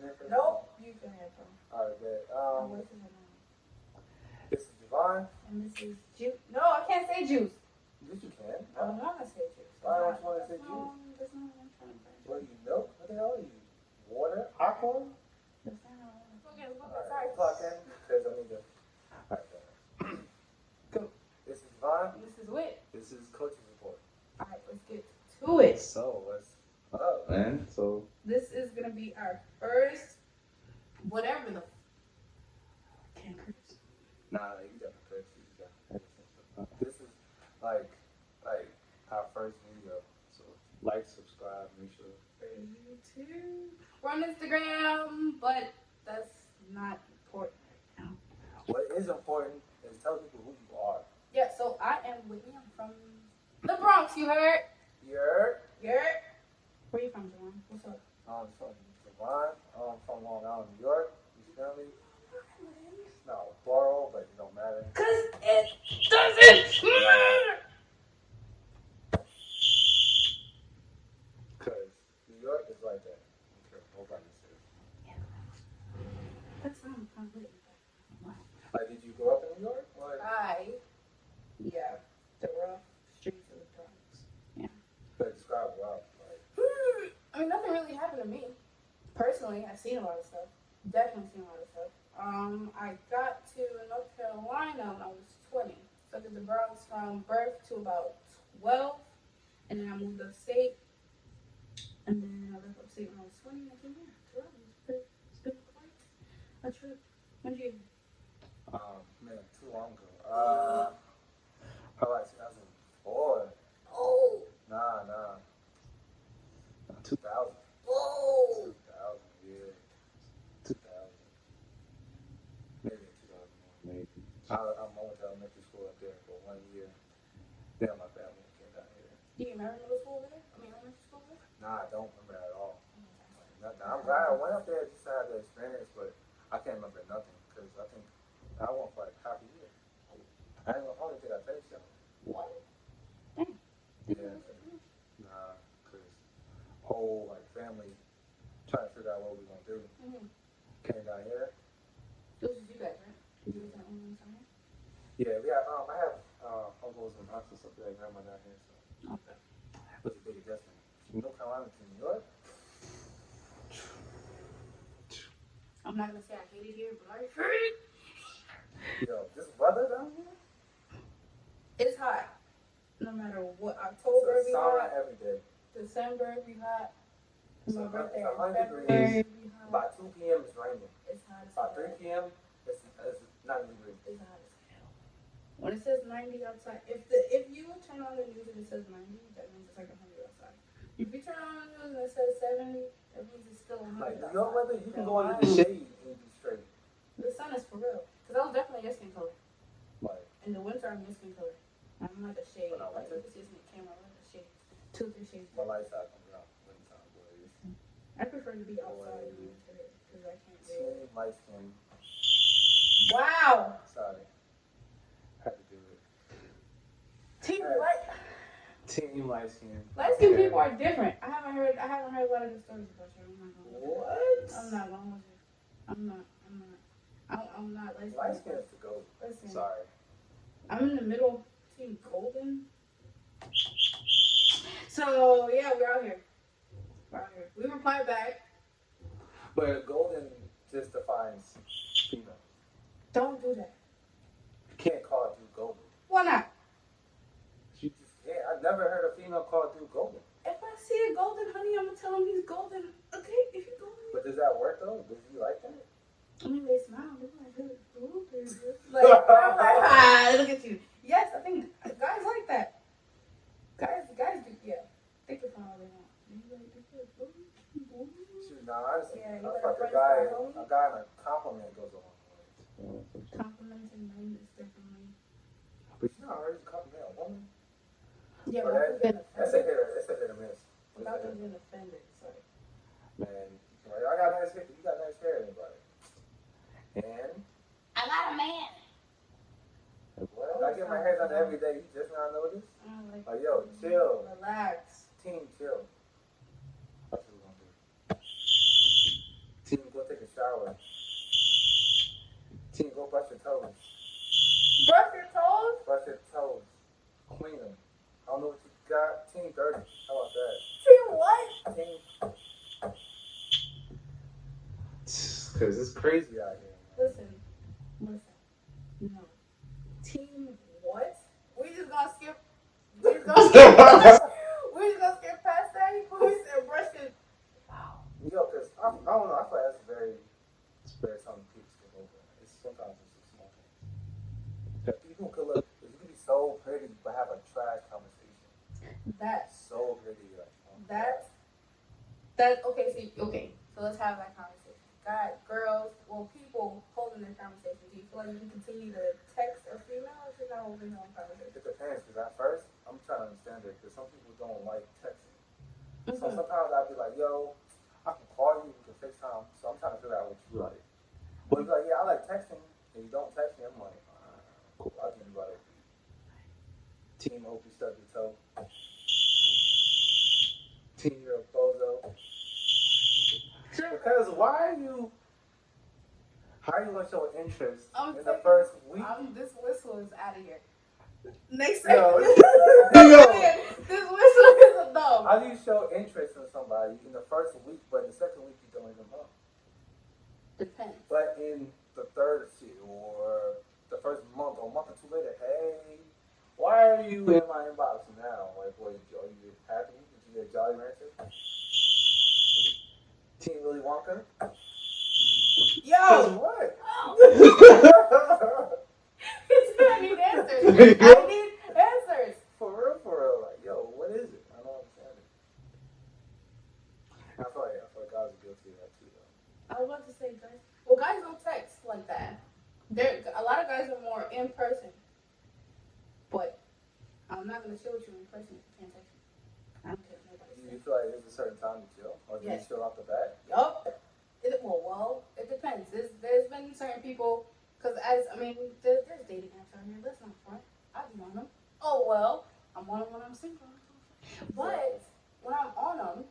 headphones? Nope. You can headphone. Alright, bet. What is it? This is Javon. And this is juice. No, I can't say juice. Yes, you can. I don't want to say juice. Why don't you want to say juice? That's not what I'm trying to say. What are you, milk? What the hell are you? Water? Aqua? That's not what I'm trying to say. Alright, clock in. Because I need to. Alright, Go. this is Javon. This is Wit. This is Coach's Report. Alright, let's get to it. So, what's up, man? So, This is going to be our first, whatever the. Can't curse. nah, you got the curse. This is like our first video. So, like, subscribe, make sure. YouTube. We're on Instagram, but that's not important right now. What is important is tell people who you are. Yeah, so I am Whitney. I'm from the Bronx, you heard? You're Where you from, Javon? What's up? I'm from Javon. I'm from Long Island, New York. You feel me? It's not a borough, but it don't matter. Cause it doesn't matter. Because New York is like that. Okay, nobody says. That's not completely. Like, did you grow up in New York? Like, Yeah, the rough streets of the Bronx. but describe rough. Like, I mean, nothing really happened to me. Personally, I've seen a lot of stuff. Definitely seen a lot of stuff. I got to North Carolina when I was 20. So I did the Bronx from birth to about 12. And then I moved upstate. And then I left upstate when I was 20 and I came here. So it's been quite a trip. When did you get here? man, too long ago. Probably like 2004. Oh! Nah. 2000. Oh! 2000, yeah. 2000. Maybe 2001. Maybe. I went to elementary school up there for 1 year. Then my family came down here. Do you remember middle school there? I mean, elementary school there? Nah, I don't remember at all. Nothing. I'm glad I went up there just to have the experience, but I can't remember nothing because I think I went for like half a year. I only think I finished that. What? Dang. Yeah. Nah, because whole like family trying to figure out what we gonna do. Mm-hmm. Came down here. It was just you guys, right? You guys are only time? Yeah, we have. I have uncles and aunts and stuff like that. Grandma down here, so Okay. it was a big adjustment. From North Carolina to New York. I'm not gonna say I hate it here, but I hate it. Yo, this weather down here. It's hot. No matter what. October It's be summer hot. every day. December be hot. It's My birthday it's in 100 February degrees. be hot. By 2 p.m. it's raining. It's hot as By hell. 3 p.m. it's 90 degrees. It's hot as hell. When it says 90 outside, if you turn on the news and it says 90, that means it's like 100 outside. If you turn on the news and it says 70, that means it's still 100 Like New outside. York weather, you can go into the shade and be straight. The sun is for real. Because I was definitely your skin color. Like, In the winter, I'm your skin color. I'm like a shade. When I Like, winter? you can see this in the camera. I'm like a shade. 2 or 3 shades. my lights out coming out winter time, boys. I prefer to be outside in the winter because I can't do it. Team light skin. Wow! Sorry. Had to do it. Team Hey. light. Team light skin. Light skinned people are different. I haven't heard a lot of good stories about you. I'm not going with you. What? I'm not going with you. I'm not light Light skinned. skin is the goat. Listen, Sorry. I'm in the middle. Team golden. So yeah, we're out here. We replied back. But golden just defines female. Don't do that. You can't call a dude golden. Why not? You just can't. I've never heard a female call a dude golden. If I see a golden honey, I'm gonna tell him he's golden. Okay, if you're golden. But does that work though? Does he like that? I mean, they smile. They're like, ooh, like, I'm like, ah, look at you. Yes, I think guys like that. Guys do, yeah. They can find all they want. Shoot, nah, honestly, Yeah, you I got fuck a a guy friend and a compliment goes a long way. Complimenting men is definitely. But you know, I heard you compliment a woman. Yeah, Or without them being that's a offended. hit. That's a hit or miss. Without them being offended. Sorry. Man, I got nice hair. You got nice hair, anybody? And I got a man. what? I get my hair done every day. You just now notice? Like, Yo, chill. Relax. Team chill. That's what we're gonna do. Team shower. Team, go brush your toes. Brush your toes? Brush your toes. Clean them. I don't know what you got. Team dirty. How about that? Team what? Team. Because it's crazy out here. Listen. No. Team what? We just gonna skip. We just gonna skip past that. We said brush it. Wow. Yo, because I don't know. I feel like that's very something people skip over. It's sometimes it's just small things. People could look. You could be so pretty, but have a trash conversation. That. So pretty. Like, Okay. So let's have that conversation. Girls, people holding their conversation. Do you feel like you can continue to text a female if you're not holding your own conversation? It depends, because at first, I'm trying to understand it, because some people don't like texting. Mm-hmm. So sometimes I'll be like, yo, I can call you, we can FaceTime. So I'm trying to figure out what you like. But you're like, yeah, I like texting. And you don't text me, I'm like, cool, I'll give you whatever. Team, I hope you stub your toe. Team, you're a bozo. Because how are you going to show interest in the first week? This whistle is out of here. Next No. This whistle is a dumb. How do you show interest in somebody in the first week, but the second week you don't even know? Depends. But in the third or the first month or a month or two later, hey, why are you in my inbox now? Like, what, are you happy? Did you get Jolly Rancher? Team Willy Wonka? Yo! What? I need answers. For real. Like, yo, what is it? I don't understand it. I feel like guys are guilty of that too, though. I was about to say, guys. Well, guys don't text like that. A lot of guys are more in person. But I'm not going to chill with you in person if you can't text me. I don't care if nobody says. Do you feel like there's a certain time to chill? Or do you chill off the bat? Yup. It depends. There's been certain people, because there's dating apps out here. Let's not front. I be on them. Oh, well, I'm on them when I'm single. But when I'm on them,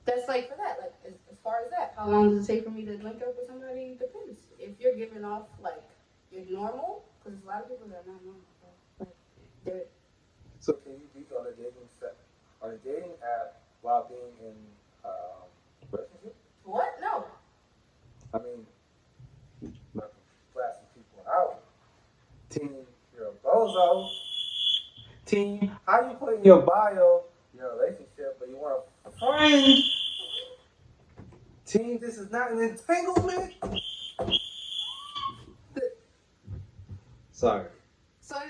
that's like for that. Like, as far as that, how long does it take for me to link up with somebody? Depends. If you're giving off, like, you're normal, because a lot of people that are not normal. Like, they're. So can you be on a dating app while being in a relationship? What? No. I mean, like blasting people out. Team, you're a bozo. Team, how you put in your bio your relationship, but you want a friend? Team, this is not an entanglement. Sorry. So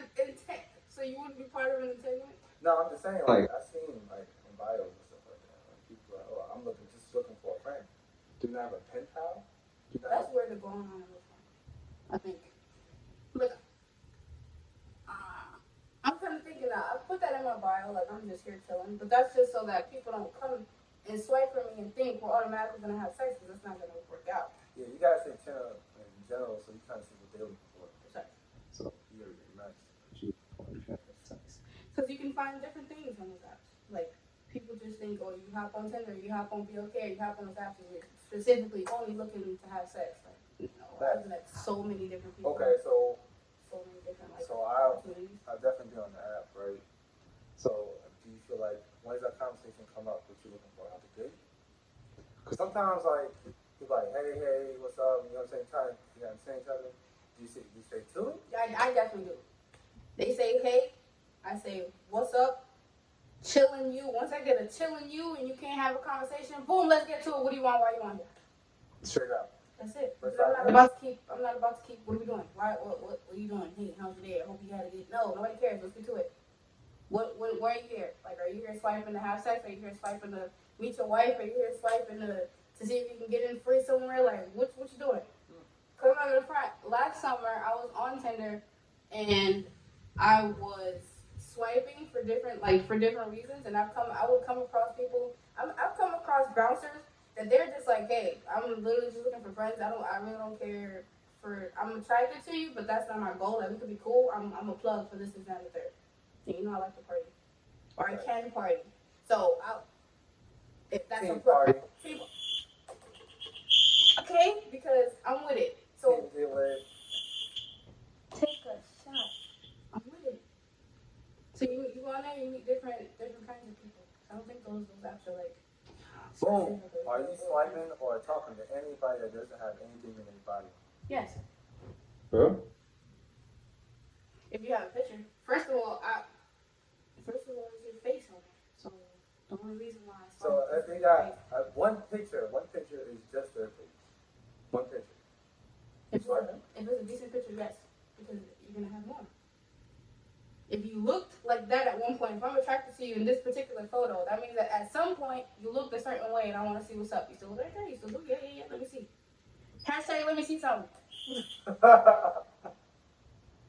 you wouldn't be part of an entanglement? No, I'm just saying, like, I've seen, like, in bios and stuff like that. Like, people are like, oh, I'm just looking for a friend. Do you have a pen pal? That's where they're going on this one. I think. Look, I'm kind of thinking that I put that in my bio, like I'm just here chilling. But that's just so that people don't come and swipe for me and think we're automatically gonna have sex, because that's not gonna work out. Yeah, you gotta say channel in general, so you kind of see what they're looking for. Exactly. So you're nice. Because you can find different things on those apps. Like, people just think, oh, you hop on Tinder, you hop on BOK, you hop on those apps, and you're specifically only looking to have sex. Like, I've met so many different people. Okay, so many different, like, I'll definitely be on the app, right? So do you feel like, when does that conversation come up? What you looking for out the gate? Because sometimes, like, people like, hey, what's up? You know what I'm saying? You know what I'm saying? Do you say to it? I definitely do. They say, hey, I say, what's up? Chilling you. Once I get a chilling you and you can't have a conversation, boom, let's get to it. What do you want? Why you want here? Straight up. That's it. I'm not about to keep. What are we doing? Why? What are you doing? Hey, how's your day? I hope you had a good. No, nobody cares. Let's get to it. Why are you here? Like, are you here swiping to have sex? Are you here swiping to meet your wife? Are you here swiping to see if you can get in free somewhere? Like, what you doing? Cause I'm not gonna front. Last summer, I was on Tinder, and I was swiping for different reasons, and I would come across people. I've come across bouncers that they're just like, hey, I'm literally just looking for friends. I really don't care I'm attracted to you, but that's not my goal. Like, we could be cool. I'm a plug for this, and that, and the third. And you know I like to party, or I can party. So if that's a plug, okay, because Boom. Are you swiping or talking to anybody that doesn't have anything in their body? Yes. Huh? If you have a picture, first of all, it's your face on it. So the only reason why I So swipe if is they your got face. one picture is just their face. One picture. If it's a decent picture, yes, because you're gonna have more. If you looked like that at one point, if I'm attracted to you in this particular photo, that means that at some point you looked a certain way, and I want to see what's up. You still look like that? You still look? Yeah. Let me see. Hashtag let me see something.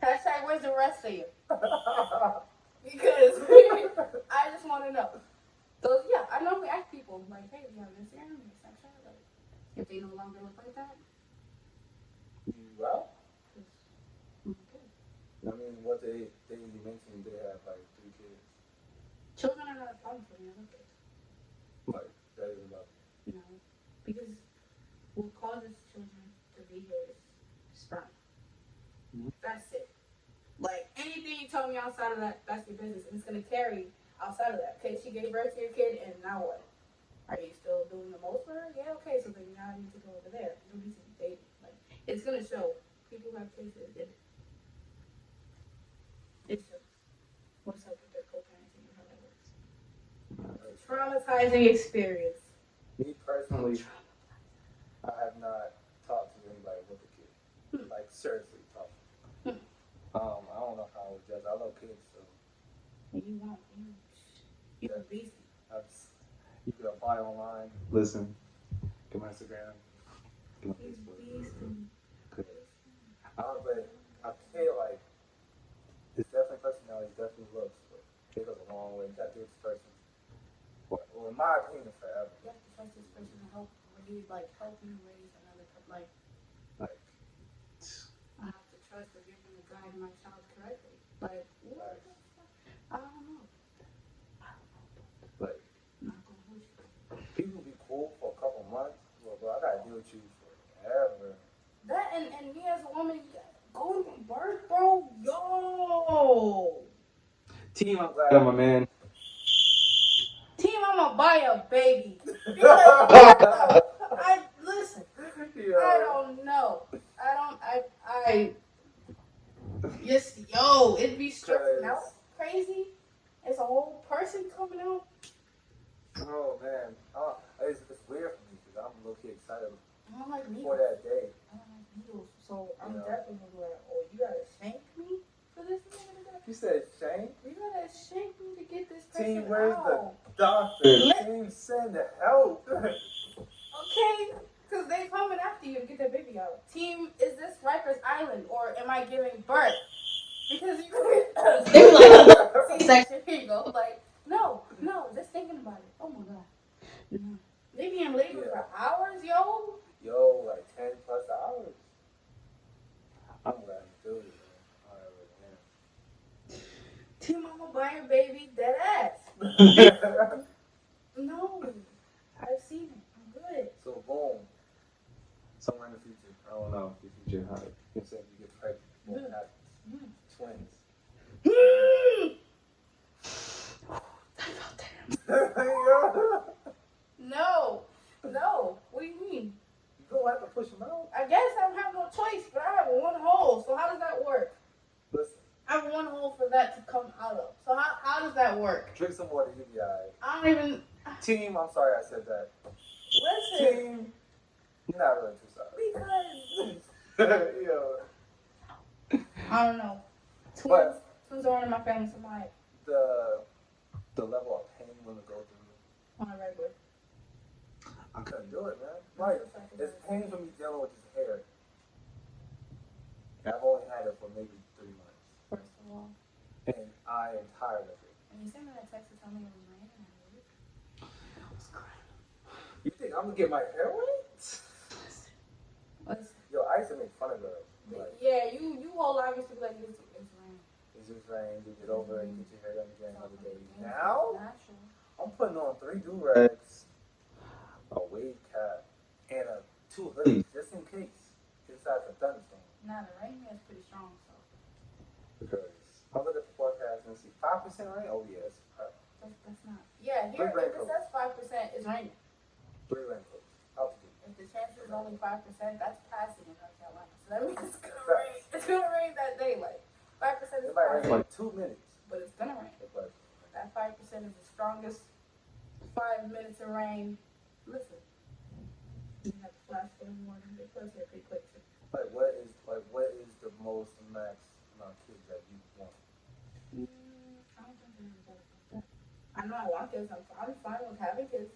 Hashtag where's the rest of you? Because I just want to know. So yeah, I normally ask people like, hey, do you have Instagram, or Snapchat? Like, if they no longer look like that. Well, Okay. I mean, what they mentioned they have like 3 kids. Children are not a problem for me. I love kids. Like that is about. No, because what causes children to be here is sperm. Mhm. That's it. Like anything you tell me outside of that, that's your business, and it's gonna carry outside of that. Okay, she gave birth to your kid, and now what? Are you still doing the most for her? Yeah, okay. So then now you need to go over there. You need to date. Like it's gonna show. People who have kids that did it. It shows. What's up with their co-parenting and how that works? Traumatizing experience. Me personally, I have not talked to anybody with a kid. Like seriously talked. I don't know how I would judge. I love kids, so. And you won't. You're a beast. You can apply online. Listen, get my Instagram. Get my Facebook. But I feel like it's definitely personality, it's definitely looks, but it goes a long way. You got this person. Well, in my opinion, forever. You have to trust this person to help you raise another like. Like, I have to trust that you're gonna guide my child correctly. Like, what? I don't know. like I'm not gonna hold you. people be cool for a couple months, but bro, I gotta deal with you forever. That and me as a woman, going from birth, bro, yo. Team, I'm glad I'm a man. Team, I'ma buy a baby. Because I listen. Yeah. I don't know. Yes, yo, it'd be stressing out crazy. It's a whole person coming out. Oh man, it's weird for me because I'm a little excited I don't like for needles. that day. I don't like needles. So I'm Yeah. definitely gonna be like, oh, you gotta shank me for this nigga? You said Shane? You gotta shank me to get this person Team, where's out. the doctor? Team, send the help. Okay, because they coming after you to get that baby out. Team, is this Rikers Island or am I giving birth? Because you they like C-section. Here you go. Like, no, just thinking about it. Oh my god. No. They be in labor for hours, yo. Yo, like 10 plus hours. I'm glad to do it, man. Alright, Team Mama buying baby dead ass. No, I've seen it. I'm good. So boom, somewhere in the future, I don't know, the future, how you say you get pregnant, what happens? Twins. No. What do you mean? You don't have to push them out. I guess I don't have no choice, but I have one hole. So how does that work? Listen. I have one hole for that to come out of. So how does that work? Drink some water, you'll be alright. I don't even. Team, I'm sorry I said that. Listen. Team, you're not really too sorry. Because. Yo. I don't know. Twins aren't in my family, so my. The level of pain women go through. On a regular. I couldn't do it, man. Like, it's pain for me dealing with this hair. And I've only had it for maybe 3 months. First of all. And I am tired of it. And you sent me that text to tell me it was raining. I was crying. You think I'm gonna get my hair wet? Listen. Yo, I used to make fun of girls. Like, yeah, you whole life used to be like, it's raining. It's just rain, you get over it, you get your hair done again another day. Now, I'm putting on 3 do-rags, a wave cap, and 2 hoodies, just in case. Besides a thunderstorm. Nah, the rain is pretty strong, so. Because I look at the forecast and see 5% rain. Oh yes. That's not. Yeah, here if it says 5%, it's raining. is only 5%. That's passing in North Carolina. So that means it's gonna rain. It's gonna rain that day. Like 5% is It might rain passing, like 2 minutes. but it's gonna rain. But That 5% is the strongest 5 minutes of rain. Listen, you have to flash for the morning. They close here pretty quick too. like, what is the most max amount of kids that you want? I don't think there's anything like that. I know I want kids. I'm fine with having kids.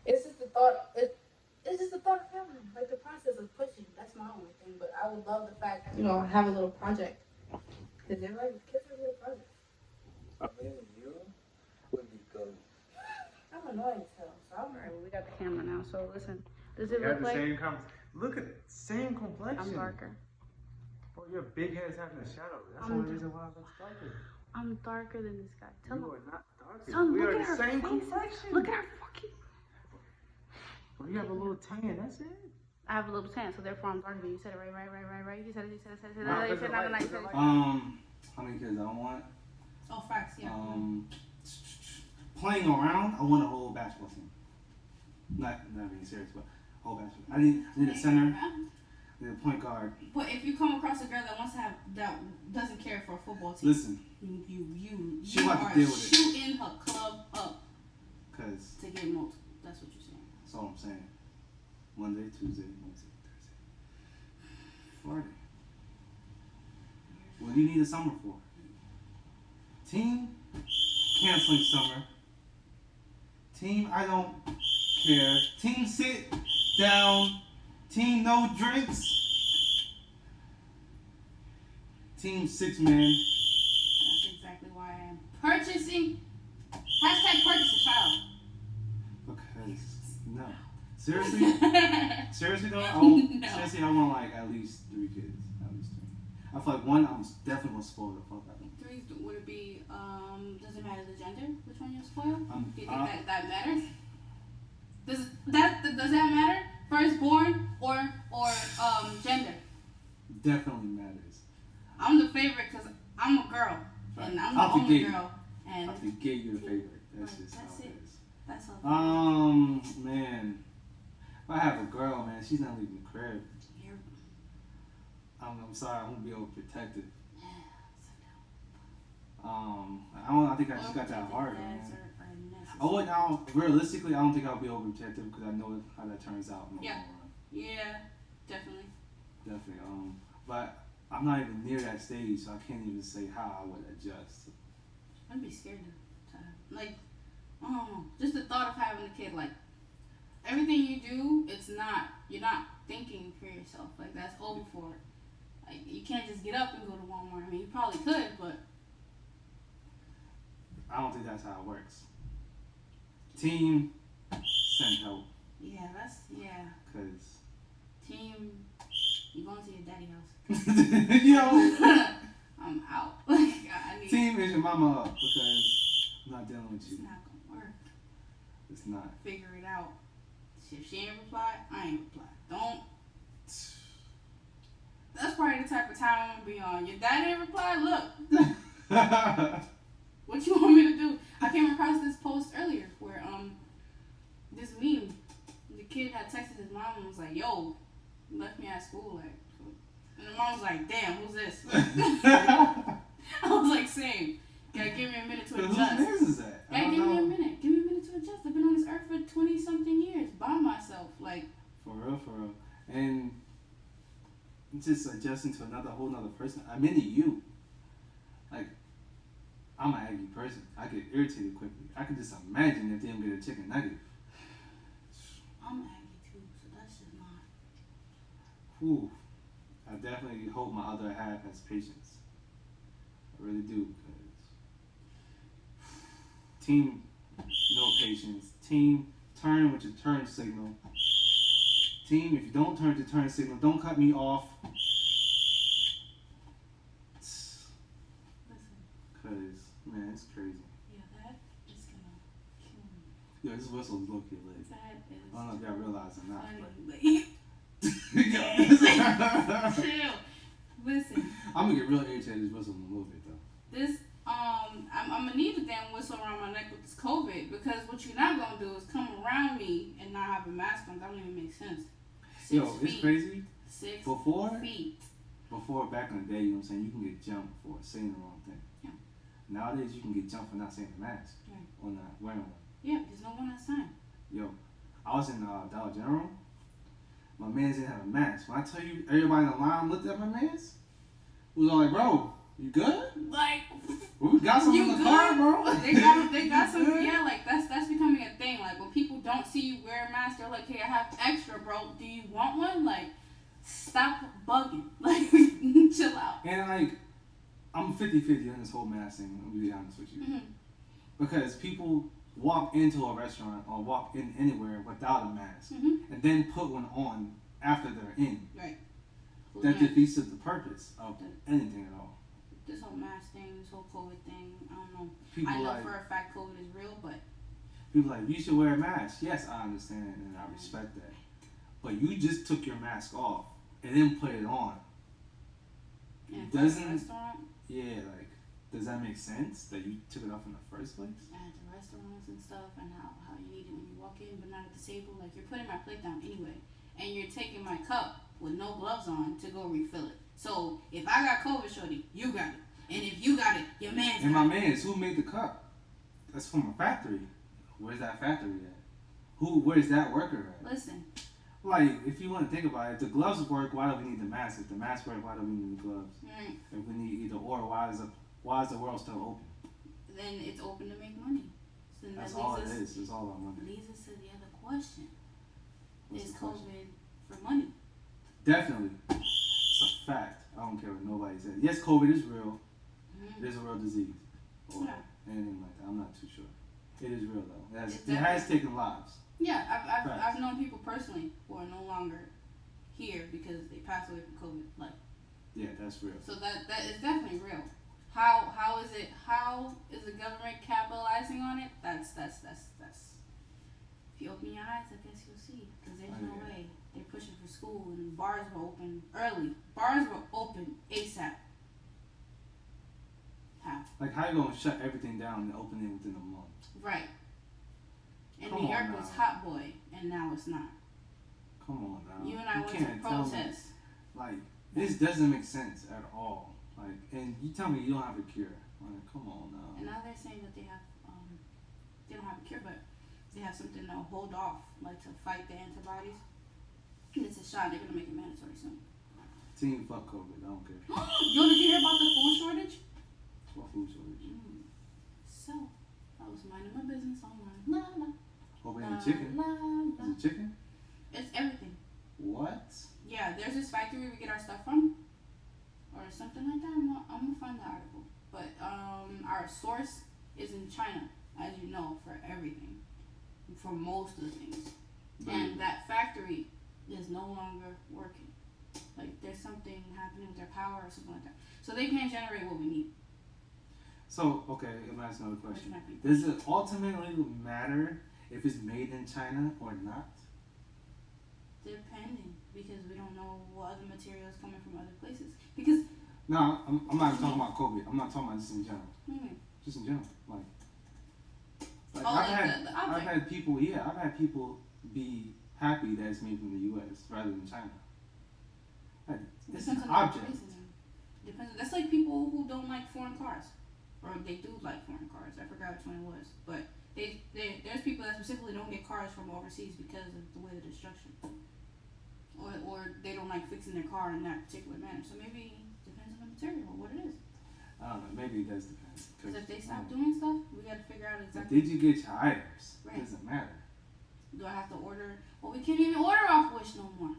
It's just the thought. It's just the thought of having them. Like the process of pushing. That's my only thing. But I would love the fact that I have a little project. Because they're like kids are little projects. I mean, you would be good. I'm annoying as hell. So I'm alright. We got the camera now. So listen. Does it You look have the like same look at it, same complexion. I'm darker? Bro, your big head is having a shadow. That's the I'm only reason why I look darker. I'm darker than this guy. Tell You him. are not darker. Son, we look are at the her same face. complexion. Look at her fucking. Bro, you have a little tan. That's it. I have a little tan, so therefore I'm darker than you. You said it right. You said it. You said it. No, You said because it. of You said light, it. How many kids I want? Oh, facts. Yeah. Playing around, I want a whole basketball team. Not being serious, but a whole basketball. I need a center. I need a point guard. But if you come across a girl that wants to have that doesn't care for a football team, Listen, you she'll have are to deal with it. shooting her club up cause to get multiple. That's what you're saying. that's all I'm saying. Monday, Tuesday, Wednesday, Thursday, Friday. What do you need a summer for? Team canceling summer. Team I don't care. Team sit down. Team no drinks. Team 6-man. That's exactly why I am purchasing. Hashtag purchase a child. Because no. Seriously though, I want, No. seriously I want like at least 3 kids. At least 3. I feel like one I'm definitely gonna spoil the fuck out of them. Three would it be? Doesn't matter the gender. Which one you'll spoil? Do you think that matters? Does that matter? Firstborn or gender? Definitely matters. I'm the favorite because I'm a girl and I'm the Out the only gate. girl. And I think get you a favorite. That's just That's how it it. is. that's all. Man. If I have a girl, man, she's not leaving the crib. Here. I'm sorry, I won't be overprotective. I think I just got that hard, man. Realistically, I don't think I'll be overprotective because I know how that turns out in the Yeah. long run. Yeah, definitely. Definitely. But I'm not even near that stage, so I can't even say how I would adjust. I'd be scared to like, I don't know. Just the thought of having a kid, like, everything you do, you're not thinking for yourself. Like, that's over for. Like, you can't just get up and go to Walmart. I mean, you probably could, but. I don't think that's how it works. Team, send help. Yeah, Cause Team, you going to your daddy house. yo, I'm out. Like, I need. team is your mama up because I'm not dealing with It's you. not gonna work. It's not. Figure it out. If she ain't reply, I ain't reply. Don't. That's probably the type of time I'm gonna be on. Your dad ain't reply. Look, what you want me to do? I came across this post earlier where this meme. The kid had texted his mom and was like, "Yo, you left me at school." Like, and the mom was like, "Damn, who's this?" I was like, "Same." Gotta give me a minute to Whose adjust. news is that? I Gotta don't give me a know. minute. Give me a minute to adjust. I've been on this earth for 20-something years by myself. Like, For real. And just adjusting to whole nother person. I'm into you. Like, I'm an Aggie person. I get irritated quickly. I can just imagine if they don't get a chicken nugget. I'm Aggie too, so that's just not. Whew. I definitely hope my other half has patience. I really do, because team, no patience. Team, turn with your turn signal. Team, if you don't turn to turn signal, don't cut me off. Listen, Cause, man, it's crazy. yeah, that is gonna kill me. Yo, this whistle's low-key lit. That is I don't know if y'all realize or not, funny. but Chill. Listen, I'm gonna get real irritated this whistle in a little bit though. this, I'm gonna need a damn whistle around my neck with this COVID because what you're not gonna do is come around me and not have a mask on. That don't even make sense. Yo, feet. it's crazy. 6 Before, feet. back in the day, you know what I'm saying, you can get jumped for saying the wrong thing. Yeah. Nowadays, you can get jumped for not saying the mask Right. or not wearing one. Yeah, because no one has time. Yo, I was in Dollar General. My man didn't have a mask. When I tell you, everybody in the line looked at my man's. It was all like, bro, you good? Like, We got something You in the good? car, bro. they got some. Good? Yeah, like that's becoming a thing. Like when people don't see you wear a mask, they're like, hey, I have extra, bro. Do you want one? Like, stop bugging. Like, chill out. And like, I'm 50-50 on this whole mask thing. I'm gonna be honest with you, Mm-hmm. because people walk into a restaurant or walk in anywhere without a mask, Mm-hmm. and then put one on after they're in. Right. That defeats the purpose of anything at all. This whole mask thing, this whole COVID thing, I don't know. People I know like for a fact COVID is real, but you should wear a mask. Yes, I understand and I respect that. But you just took your mask off and then put it on. in a Doesn't- restaurant, Yeah, like, does that make sense that you took it off in the first place? at the restaurants and stuff, and how you need it when you walk in, but not at the table. Like you're putting my plate down anyway, and you're taking my cup with no gloves on to go refill it. So if I got COVID, shorty, you got it, and if you got it, your man's And got my it. man's, who made the cup? That's from a factory. Where's that factory at? Where's that worker at? Listen, Like, if you want to think about it, if the gloves work, why do we need the mask? If the mask work, why do we need the gloves? right, If we need either or, why is the world still open? then it's open to make money. So then That's that all it leads us is. It's all about money. leads us to the other question: What's is the question? COVID for money? Definitely. It's a fact. I don't care what nobody says. Yes, COVID is real. Mm-hmm. It is a real disease. Or Yeah. anything like that. I'm not too sure. It is real, though. It's It has taken lives. Yeah, Facts. I've known people personally who are no longer here because they passed away from COVID. Like, Yeah, that's real. so that is definitely real. How is the government capitalizing on it? That's. If you open your eyes, I guess you'll see. Because there's no yeah. way they're pushing for school and bars were open early. Bars were open ASAP. How? Like, how you gonna shut everything down and open it within a month? Right. And Come New on York now. was hot boy, and now it's not. Come on now. You and I went to can't tell me- protest. Like, this doesn't make sense at all. Like, and you tell me you don't have a cure. Like, come on now. And now they're saying that they don't have a cure, but they have something to hold off, like to fight the antibodies. And it's a shot. They're gonna make it mandatory soon. Team fuck COVID. I don't care. Yo, did you hear about the food shortage? What food shortage? So, I was minding my business online. La la Open la the chicken. la la. Is it chicken? It's everything. What? Yeah, there's this factory we get our stuff from, or something like that. I'm gonna find the article. But our source is in China, as you know, for everything, for most of the things. And that factory is no longer working. Like there's something happening with their power or something like that. So they can't generate what we need. So, okay, let me ask another Which question. might be Does it ultimately matter if it's made in China or not? depending, because we don't know what other materials coming from other places. Because No, I'm not talking about COVID. I'm not talking about just in general. hmm, Just in general. Like oh, I've like had the I've object. had people be happy that it's made from the US rather than China. Like, it's an Depends on the object. reason. Depends. That's like people who don't like foreign cars, or they do like foreign cars. I forgot which one it was, but there's people that specifically don't get cars from overseas because of the way the destruction, or they don't like fixing their car in that particular manner. So maybe it depends on the material or what it is. I don't know, maybe it does depend. Because if they stop doing stuff, we got to figure out But exactly. did you get your items? Right. It doesn't matter. Do I have to order? Well, we can't even order off Wish no more.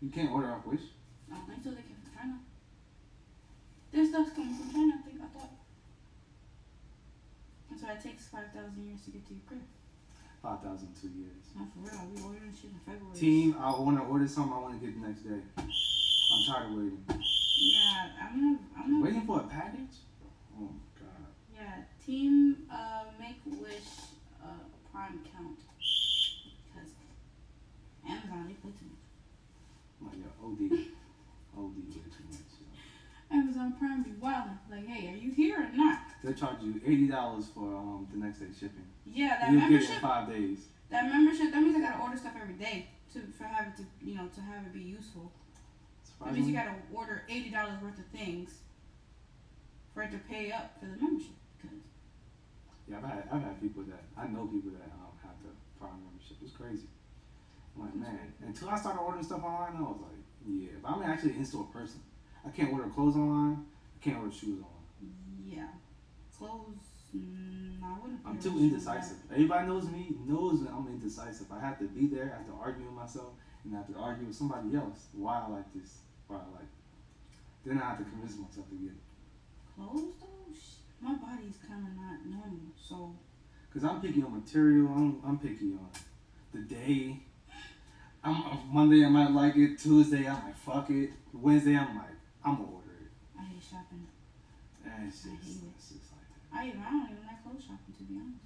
You can't order off Wish. I don't think so. They came from China. Their stuff's coming from China. I thought. That's why it takes 5,000 years to get to your crib. 5,002 years. Not for real. We ordering shit in February. Team, I want to order something. I want to get the next day. I'm tired of waiting. Yeah, I'm not. Waiting for a package? Oh my god. Yeah, team. Make Wish Prime count because Amazon they play too much. I'm like, yo, OD way too much. Yo. Amazon Prime be wildin'. Like, hey, are you here or not? They charge you $80 for the next day shipping. Yeah, that And you get it in membership. 5 days. That membership. That means I gotta order stuff every day to for have it to to have it be useful. That Surprisingly, means you gotta order $80 worth of things for it to pay up for the membership. Because yeah, I've had people that I know people that have the Prime membership. It's crazy. I'm like, man, until I started ordering stuff online, I was like, yeah, but I'm actually an in-store person. I can't order clothes online. I can't order shoes online. yeah, clothes. I wouldn't. I'm put too it on shoes. indecisive. Everybody knows me, knows that I'm indecisive. I have to be there, I have to argue with myself, and I have to argue with somebody else why I like this, why I like it. Then I have to convince myself to get it. Clothes though, my body's kind of not normal, so. Because I'm picky on material, I'm picky on the day. Monday I might like it, Tuesday I'm like, fuck it. Wednesday I'm like, I'm gonna order it. I hate shopping. And it's I hate just it. like that. I don't even like clothes shopping, to be honest.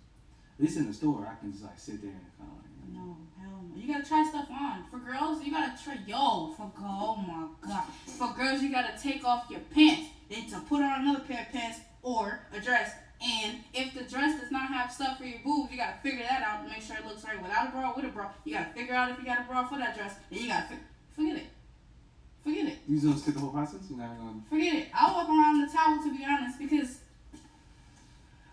At least in the store, I can just like sit there and kind of like, No, hell no. You gotta try stuff on. For girls, you gotta try. Oh my god. For girls, you gotta take off your pants, then to put on another pair of pants or a dress. And if the dress does not have stuff for your boobs, you gotta figure that out to make sure it looks right without a bra or with a bra. You gotta figure out if you got a bra for that dress. Then you gotta forget it. Forget it. You just gonna skip the whole process? You're not gonna. Forget it. I'll walk around in the towel, to be honest, because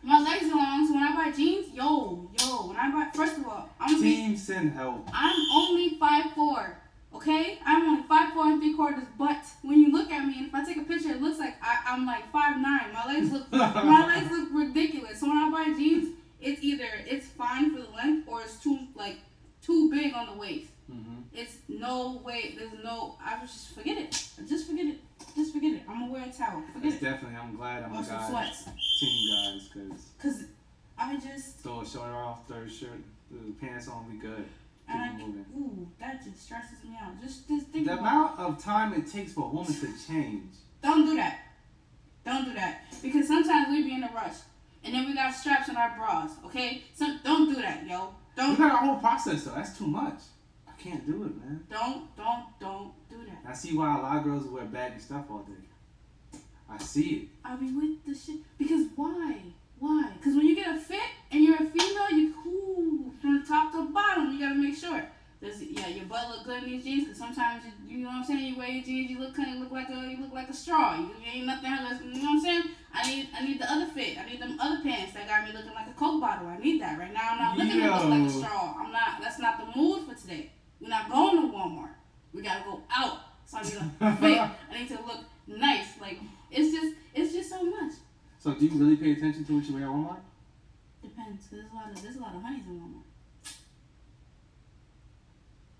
my legs are long. So when I buy jeans, when I buy, first of all, Team send help. I'm only 5'4". Okay, I'm only 5'4" and 3/4", but when you look at me, and if I take a picture, it looks like I'm like 5'9". My legs look ridiculous. So when I buy jeans, it's either it's fine for the length or it's too big on the waist. Mm-hmm. It's no way. There's no. I just forget it. Just forget it. Just forget it. I'm gonna wear a towel. Forget That's it. definitely. I'm glad I'm Or a some guy. sweats. Team guys, Cause I just throw a shirt off, throw a shirt, the pants on, we good. and Keep it moving. that just stresses me out. Just think The about amount of time it takes for a woman to change. Don't do that. Don't do that. Because sometimes we be in a rush. And then we got straps on our bras, okay? So don't do that, yo. You Don't got a whole process though. That's too much. I can't do it, man. don't do that. I see why a lot of girls wear baggy stuff all day. I see it. I be with the shit. Because why? Why? Because when you get a fit and you're a female, you cool from top to bottom. You gotta make sure. Your butt look good in these jeans. Because sometimes you know what I'm saying. You wear your jeans, you look like a straw. You ain't nothing else. You know what I'm saying. I need the other fit. I need them other pants that got me looking like a Coke bottle. I need that right now. I'm not looking to look like a straw. I'm not. That's not the mood for today. We're not going to Walmart. We gotta go out. So I need to fit. I need to look nice. Like it's just so much. So do you really pay attention to what you wear at Walmart? Depends, cause there's a lot of honeys in Walmart.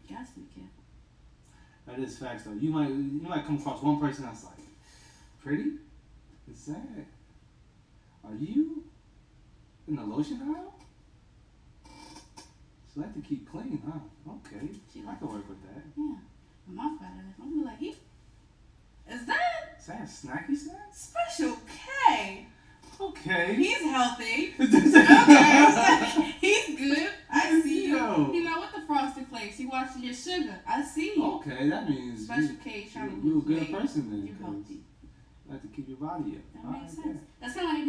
You gotta be careful. That is facts though. You might come across one person that's like, pretty? It's sad. Are you in the lotion aisle? She like to keep clean, huh? Okay. I can work with that. Yeah. My fat ass. I'm gonna be like, is that Is that a snacky snack? Special K? Okay. He's healthy. Okay. He's good. I see you. Yo. You know what the Frosted Flakes? You watching your sugar. I see you. Okay, that means Special K trying to you a lose good weight. person then. You 'cause healthy. you like to keep your body up. That Alright, makes sense. That's kind of like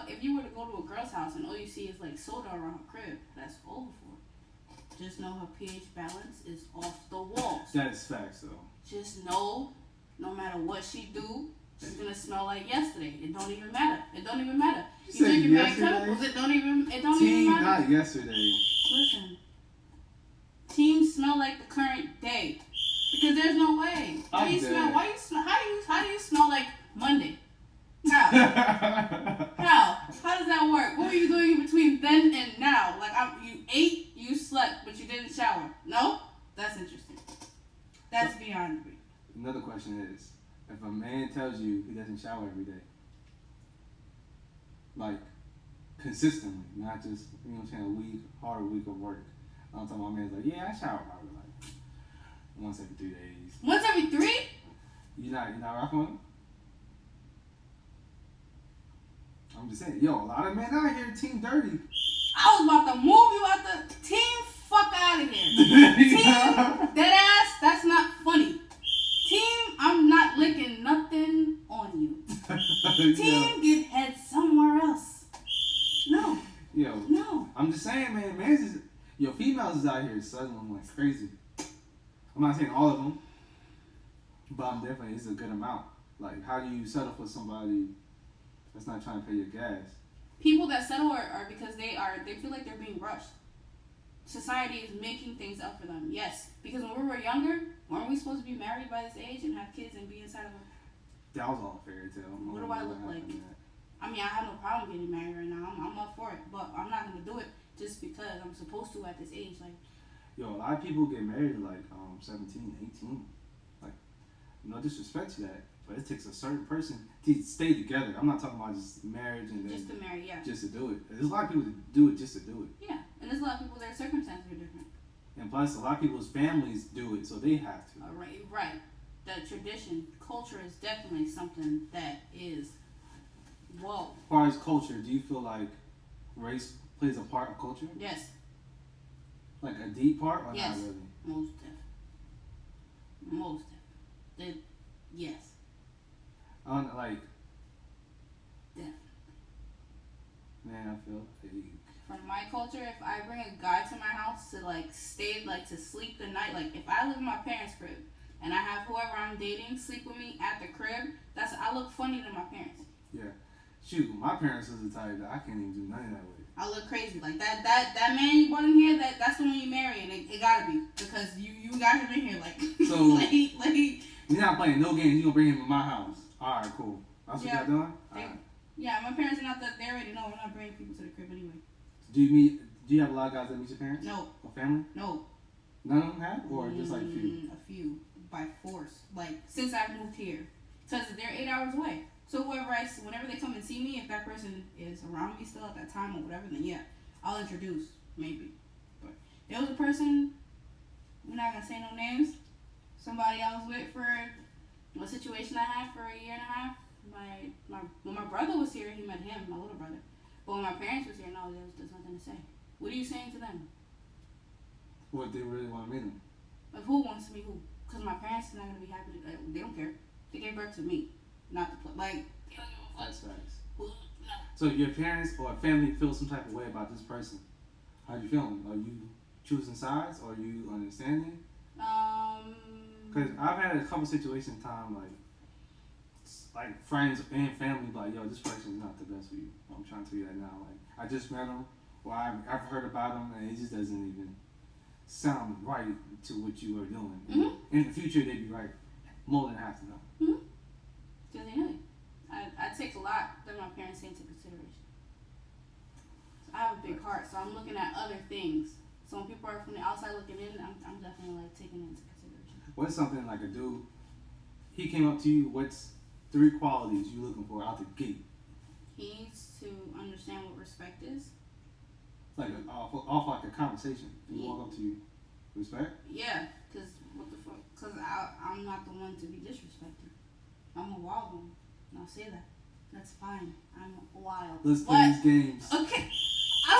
if you were to go to a girl's house and all you see is like soda around her crib. That's over for. Just know her pH balance is off the walls. That is facts though. Just know, no matter what she do, she's gonna smell like yesterday. It don't even matter. It don't even matter. You said drinking bad yesterday? chemicals. It don't even Team, matter. not yesterday. Listen, teams smell like the current day because there's no way. How I'm do you dead. smell? Why you smell? How do you smell like Monday? How? How does that work? What were you doing in between then and now? Like you ate, you slept, but you didn't shower. No, that's interesting. That's beyond me. Another question is, if a man tells you he doesn't shower every day, like consistently, not just, you know what I'm saying, hard week of work. I'm talking about man's like, yeah, I shower probably like once every 3 days. Once every 3? You not rocking with him? I'm just saying, yo, a lot of men out here team dirty. I was about to move you out the team. Fuck out of here. Team, dead ass. That's not funny. Team, I'm not licking nothing on you. Team, get head somewhere else. No. Yo, No. I'm just saying, man, females is out here suddling like crazy. I'm not saying all of them, but I'm definitely it's a good amount. Like, how do you settle for somebody that's not trying to pay your gas? People that settle are because they feel like they're being rushed. Society is making things up for them. Yes, because when we were younger, weren't we supposed to be married by this age and have kids and be inside of a? That was all fairy tale. What do I look like? I mean, I have no problem getting married right now. I'm up for it, but I'm not gonna do it just because I'm supposed to at this age. Like, Yo, a lot of people get married at like 17, 18. Like, no disrespect to that, but it takes a certain person to stay together. I'm not talking about just marriage and then just to marry, yeah. just to do it. There's a lot of people that do it just to do it. Yeah, and there's a lot of people, their circumstances are different. And plus, a lot of people's families do it, so they have to. Right. The tradition, culture is definitely something that is, whoa. As far as culture, do you feel like race plays a part of culture? Yes, Like a deep part or Yes. not really? most definitely. Yes, Like, definitely. man, I feel From my culture, if I bring a guy to my house to like stay, like to sleep the night, like if I live in my parents' crib and I have whoever I'm dating sleep with me at the crib, I look funny to my parents. shoot, my parents was the type that I can't even do nothing that way. I look crazy. Like that man you brought in here, that's the one you marry, and it gotta be because you got him in here like So like you're not playing no games. You gonna bring him to my house? All right, cool. That's what Yeah. y'all doing. They- All right. yeah. My parents are not that. They already know we're not bringing people to the crib anyway. Do you have a lot of guys that meet your parents No, or family? no. None of them have, or just like few? A few by force. Like since I've moved here, because they're 8 hours away. So whenever they come and see me, if that person is around me still at that time or whatever, then yeah, I'll introduce maybe. But there was a person, we're not gonna say no names. Somebody I was with for a situation I had for a year and a half. When my brother was here, he met him, my little brother. But when my parents was here, no, there's nothing to say. What are you saying to them? What they really want to meet them? Like who wants to be who? Because my parents are not gonna be happy. They don't care. They gave birth to me, not the like. They don't give a fuck. That's facts. No. So your parents or family feel some type of way about this person. How you feeling? Are you choosing sides or are you understanding? Because I've had a couple situations time like friends and family like, yo, this person's not the best for you. I'm trying to tell you that now. Like I just met him or I've heard about him and it just doesn't even sound right to what you are doing. Mm-hmm. In the future they'd be right more than half the time. Because they know it. I take a lot that my parents take into consideration. So I have a big heart, so I'm looking at other things. So when people are from the outside looking in, I'm definitely like taking it into consideration. What's something like a dude, he came up to you, what's 3 qualities you looking for out the gate? He needs to understand what respect is. Like off like a conversation. You Yeah. walk up to you, respect? Yeah, because what the fuck? Because I'm not the one to be disrespected. I'm a wild one. And I'll say that. That's fine. I'm wild. Let's play But- these games. Okay.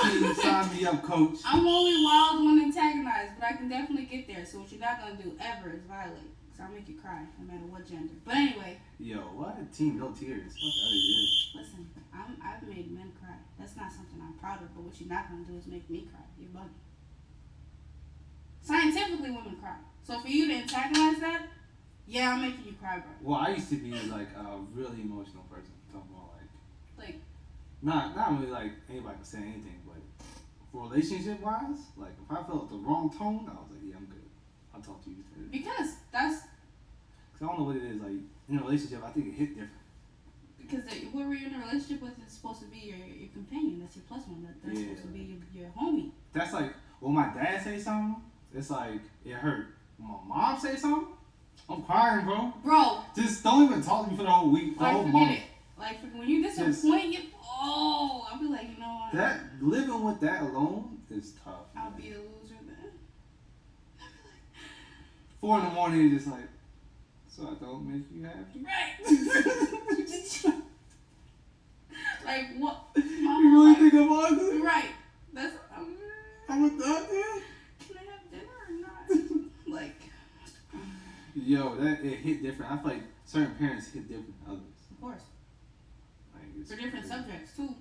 Team, sign me up, coach. I'm only wild when antagonized, but I can definitely get there. So what you're not gonna do ever is violate, because I'll make you cry, no matter what gender. But anyway, Yo, what? Team, no tears. Fuck out of here. listen, I've made men cry. That's not something I'm proud of. But what you're not gonna do is make me cry. You're bugging. Scientifically, women cry. So for you to antagonize that, yeah, I'm making you cry, bro. Well, I used to be like a really emotional person. Talking about Like, not really like anybody can say anything, but for relationship wise, like if I felt the wrong tone, I was like, yeah, I'm good. I'll talk to you. because that's Cause I don't know what it is. Like in a relationship, I think it hit different. because whoever you're in a relationship with is supposed to be your companion. That's your plus one. They're Yeah. supposed to be your homie. That's like when my dad say something, it's like it hurt. When my mom say something, I'm crying, bro. Bro, Just don't even talk to me for the whole week, the like whole forget month. it. Like when you disappoint you, I'll be like, you know what? That living with that alone is tough. I'll man. be a loser then. 4 a.m, you're just like, so I don't make you happy. Right. Like what? You really think I'm ugly? Right. That's. I'm a doctor. Can I have dinner or not? Like. Yo, that it hit different. I feel like certain parents hit different than others. Of course. Like, it's For different crazy. subjects too.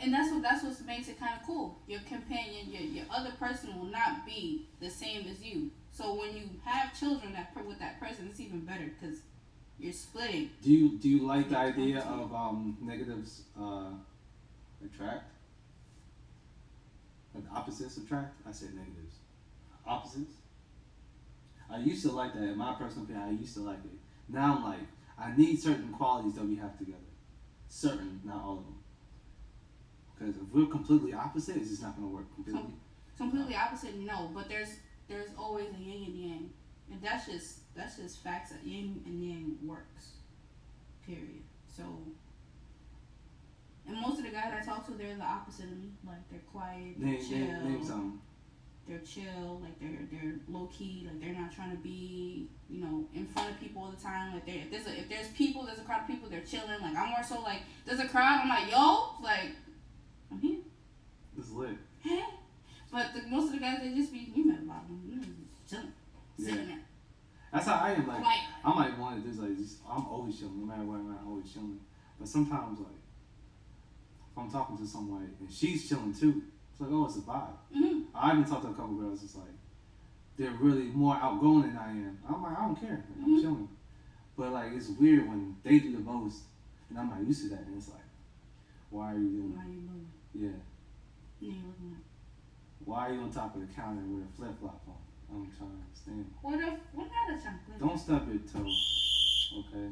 And that's what makes it kind of cool. Your companion, your other person will not be the same as you. So when you have children with that person, it's even better because you're splitting. Do you like the idea of negatives attract? Like opposites attract? I said negatives. Opposites? I used to like that. In my personal opinion, I used to like it. Now I'm like, I need certain qualities that we have together. Certain, not all of them. Because if we're completely opposite, it's just not going to work completely. Completely opposite, no. But there's always a yin and yang, and that's just facts that yin and yang works. Period. So, and most of the guys I talk to, they're the opposite of me. Like they're quiet, they're chill. Name some. They're chill, like they're low key, like they're not trying to be, in front of people all the time. Like if there's a crowd of people, they're chilling. Like I'm more so like there's a crowd, I'm like yo, like I'm here. It's lit. Hey, but most of the guys they just be you met about them, just chilling, sitting there. That's how I am. Like Quiet. I might want to do like just, I'm always chilling, no matter where I'm at, I'm always chilling. But sometimes like if I'm talking to someone and she's chilling too, it's like oh it's a vibe. Mm-hmm. I even talked to a couple girls. It's like they're really more outgoing than I am. I'm like I don't care. Like, I'm chilling. But like it's weird when they do the most, and I'm not used to that. And it's like, why are you doing? Why are you moving? Yeah. Yeah, you looking at. Why are you on top of the counter with a flip flop on? I'm trying to understand. What kind of chocolate? Don't stub your toe, okay?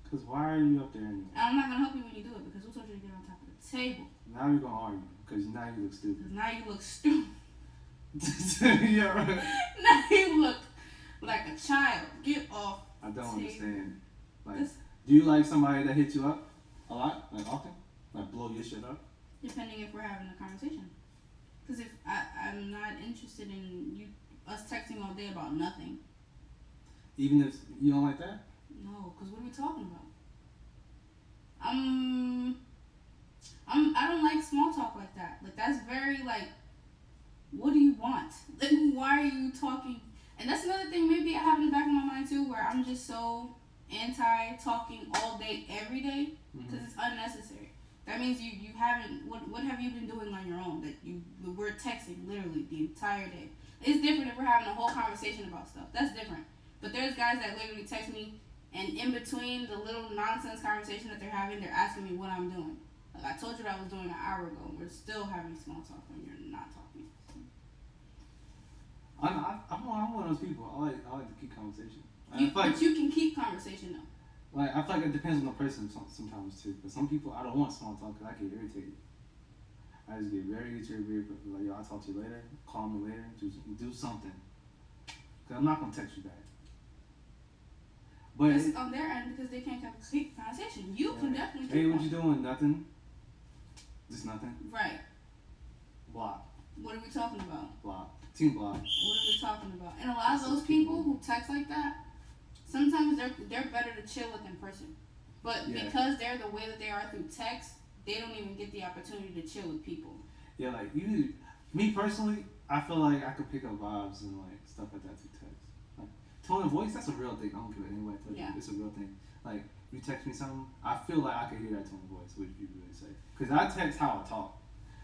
Cause why are you up there anyway? I'm not gonna help you when you do it because who told you to get on top of the table? Now you're gonna argue, cause now you look stupid. Because now you look stupid. Yeah, right. Now you look like a child. Get off. I don't table. understand. Like, This- do you like somebody that hits you up a lot, like often, like blow your shit up? Depending if we're having a conversation. Because if I'm not interested in us texting all day about nothing. Even if you don't like that? No, because what are we talking about? I don't like small talk like that. Like that's very like, what do you want? Like why are you talking? And that's another thing maybe I have in the back of my mind too, where I'm just so anti talking all day every day because it's unnecessary. That means you haven't. What have you been doing on your own? That we're texting literally the entire day. It's different if we're having a whole conversation about stuff. That's different. But there's guys that literally text me, and in between the little nonsense conversation that they're having, they're asking me what I'm doing. Like I told you what I was doing an hour ago. We're still having small talk when you're not talking. I'm one of those people. I like to keep conversation. But you can keep conversation though. Like I feel like it depends on the person sometimes too. But some people I don't want small talk because I get irritated. I just get very irritated. Like yo, I'll talk to you later. Call me later. Do something. Cause I'm not gonna text you back. But It's on their end because they can't have a complete conversation. You can definitely keep hey, what one. you doing? Nothing. Just nothing. Right. Block. What are we talking about? Block. Team block. What are we talking about? And a lot of those people who text like that, sometimes they're better to chill with in person. But because they're the way that they are through text, they don't even get the opportunity to chill with people. Yeah, like me personally, I feel like I could pick up vibes and like stuff like that through text. Like tone of voice, that's a real thing. I don't care what anybody tells you. It's a real thing. Like you text me something, I feel like I can hear that tone of voice, what you really say. Cause I text how I talk.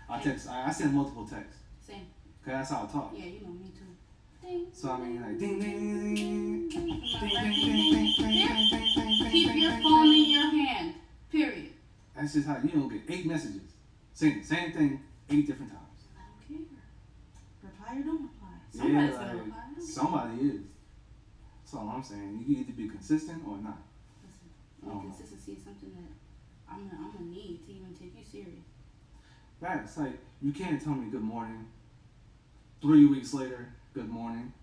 I send multiple texts. Same. Cause that's how I talk. Yeah, you know me too. Ding. So I mean like ding ding ding ding ding ding Keep ding your ding phone ding. in your hand. Period. That's just how you don't get 8 messages. Saying the same thing 8 different times. I don't care. Reply or don't reply. Somebody's gonna reply. Somebody is. That's all I'm saying. You can either be consistent or not. Listen, consistency is something that I'm gonna need to even take you serious. That's like you can't tell me good morning. 3 weeks later, good morning.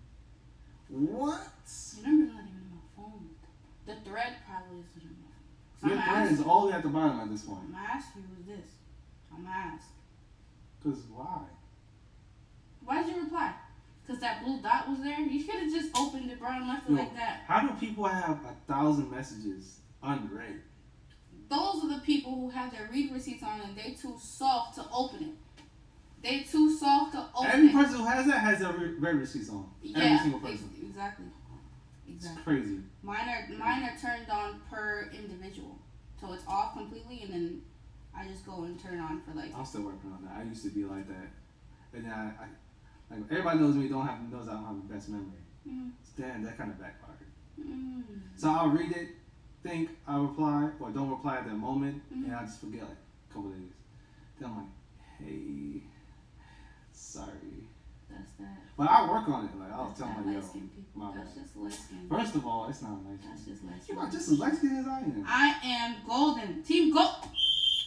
What? Your number's not even on my phone. The thread probably isn't on my phone. Your thread is all the way at the bottom at this point. I'm gonna ask you who's this. I'm gonna ask. Cause why? Why did you reply? Cause that blue dot was there. You could have just opened it, bro, and left it Yo, like that. How do people have 1,000 messages unread? Those are the people who have their read receipts on and they too soft to open it. They too soft to open Every it. person who has that has their read receipts on. Every single person. Exactly. It's crazy. Mine are turned on per individual, so it's off completely, and then I just go and turn on for like. I'm still working on that. I used to be like that, and then Like everybody knows me, knows I don't have the best memory. Mm. Damn, that kind of backfired. Mm. So I'll read it, think I reply or don't reply at that moment, Mhm. and I just forget like a couple days. Then I'm like, hey, sorry. That's that. But I work on it. Like I'll That's tell that my yo, light skin people. my That's bad. just light skin. First of all, it's not light That's skin. just light You're skin. not just as light skinned as I am. I am golden. Team gold.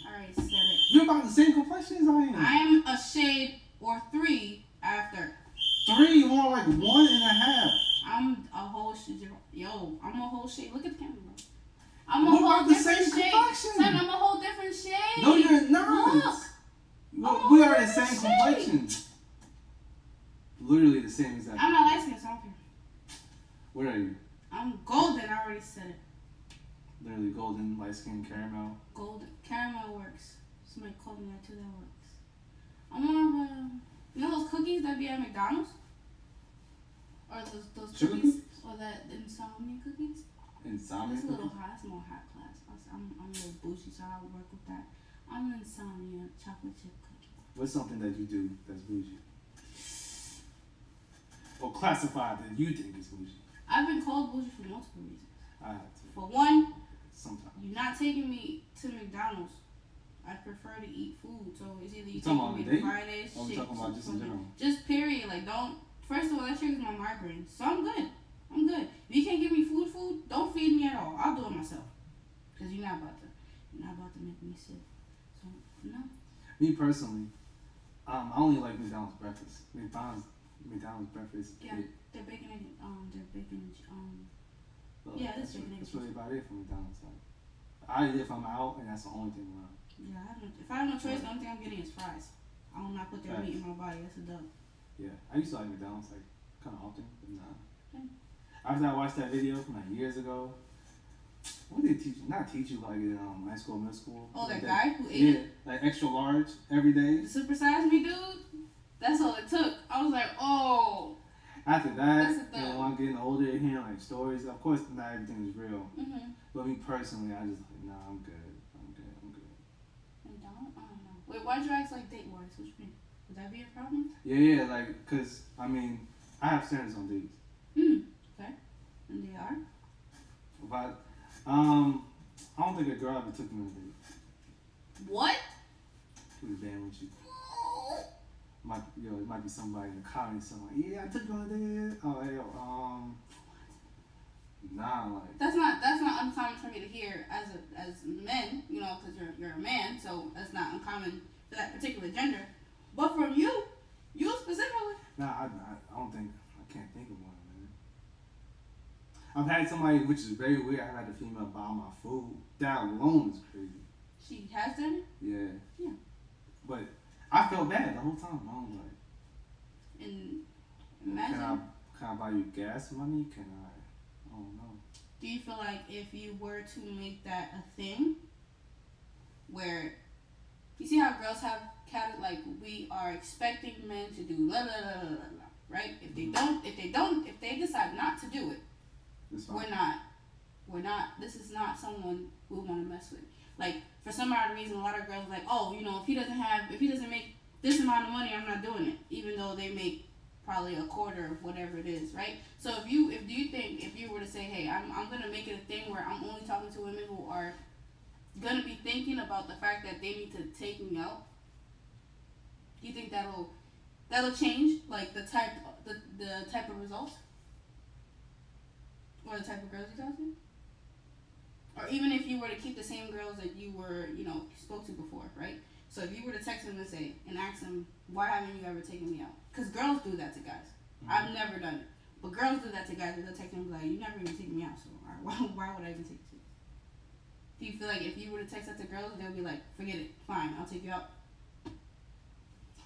I already said it. You're about the same complexion as I am. I am a shade or 3 after. 3, more like 1.5. I'm a whole shade. Yo, I'm a whole shade. Look at the camera. Bro. I'm a We're whole about the different same shade. complexion. Son, I'm a whole different shade. No, you're not. Look. We are the I'm same shade. complexion. Literally the same exact. I'm not light skinned, so I don't care. What are you? I'm golden. I already said it. Literally golden, light skin, caramel. Golden. Caramel works. Somebody called me that too. That works. I'm more of a. You know those cookies that be at McDonald's? Or those Sugar cookies? Or that insomnia cookies? Insomnia. That's a little cookies? high. That's more high class. I'm a little bougie, so I'll work with that. I'm an insomnia chocolate chip cookie. What's something that you do that's bougie? Or classified that you think is bougie? I've been called bougie for multiple reasons. I have to. For one, Sometimes. you're not taking me to McDonald's. I prefer to eat food, so it's either you You talking taking about me a to date? Fridays, Or we shit, talking about just in something. general? Just period. Like don't. First of all, that triggers my migraine, so I'm good. I'm good. If you can't give me food, don't feed me at all. I'll do it myself. Cause you're not about to make me sick. So no. Me personally, I only like McDonald's breakfast. McDonald's breakfast. Yeah. They're baking it. Yeah, it is chicken egg That's and really about it for McDonald's. Like, I eat if I'm out, and that's the only thing around. Yeah, if I have no choice, the only thing I'm getting is fries. I will not put their meat in my body. That's a dub. Yeah, I used to like McDonald's like kind of often, but nah. Mm. After I watched that video from like years ago, what did they teach you? Not teach you like in high school, middle school. Oh, like that guy who ate Yeah, it? like extra large every day. The supersize me dude? That's all it took. I was like, oh. After That's that, the thing. when I'm getting older, hearing like stories. Of course, not everything is real. Mm-hmm. But me personally, I just like, nah, I'm good. McDonald's? I don't know. Wait, why'd you ask like date wise? What you mean? Would that be a problem? Yeah, like, cause I mean, I have standards on dates. Okay. And they are? But I don't think a girl ever took me on a date. What? To be damn with you. It might be somebody in the comments something like, yeah, I took you on a date. Oh, hey, nah, like. That's not uncommon for me to hear as men, you know, because you're a man, so that's not uncommon for that particular gender. But from you specifically. Nah, I don't think, I can't think of one, man. I've had somebody, which is very weird, I've had a female buy my food. That alone is crazy. She has done it? Yeah. Yeah. But I felt bad the whole time. I was like, And imagine. Can I buy you gas money? Can I don't know. Do you feel like if you were to make that a thing, where you see how girls have like we are expecting men to do la la la la la, right? If they decide not to do it, It's fine. we're not. This is not someone we want to mess with. Like for some odd reason, a lot of girls are like, oh, you know, if he doesn't make this amount of money, I'm not doing it, even though they make probably a quarter of whatever it is, right? So do you think if you were to say, hey, I'm gonna make it a thing where I'm only talking to women who are gonna be thinking about the fact that they need to take me out, do you think that'll change like the type of results or the type of girls you talk to? Or even if you were to keep the same girls that you were, you know, spoke to before, right? So if you were to text them and ask them, why haven't you ever taken me out? Because girls do that to guys. Mm-hmm. I've never done it. But girls do that to guys. They'll text them and be like, you never even take me out, so why would I even take you? Do you feel like if you were to text that to girls, they'll be like, forget it, fine, I'll take you out?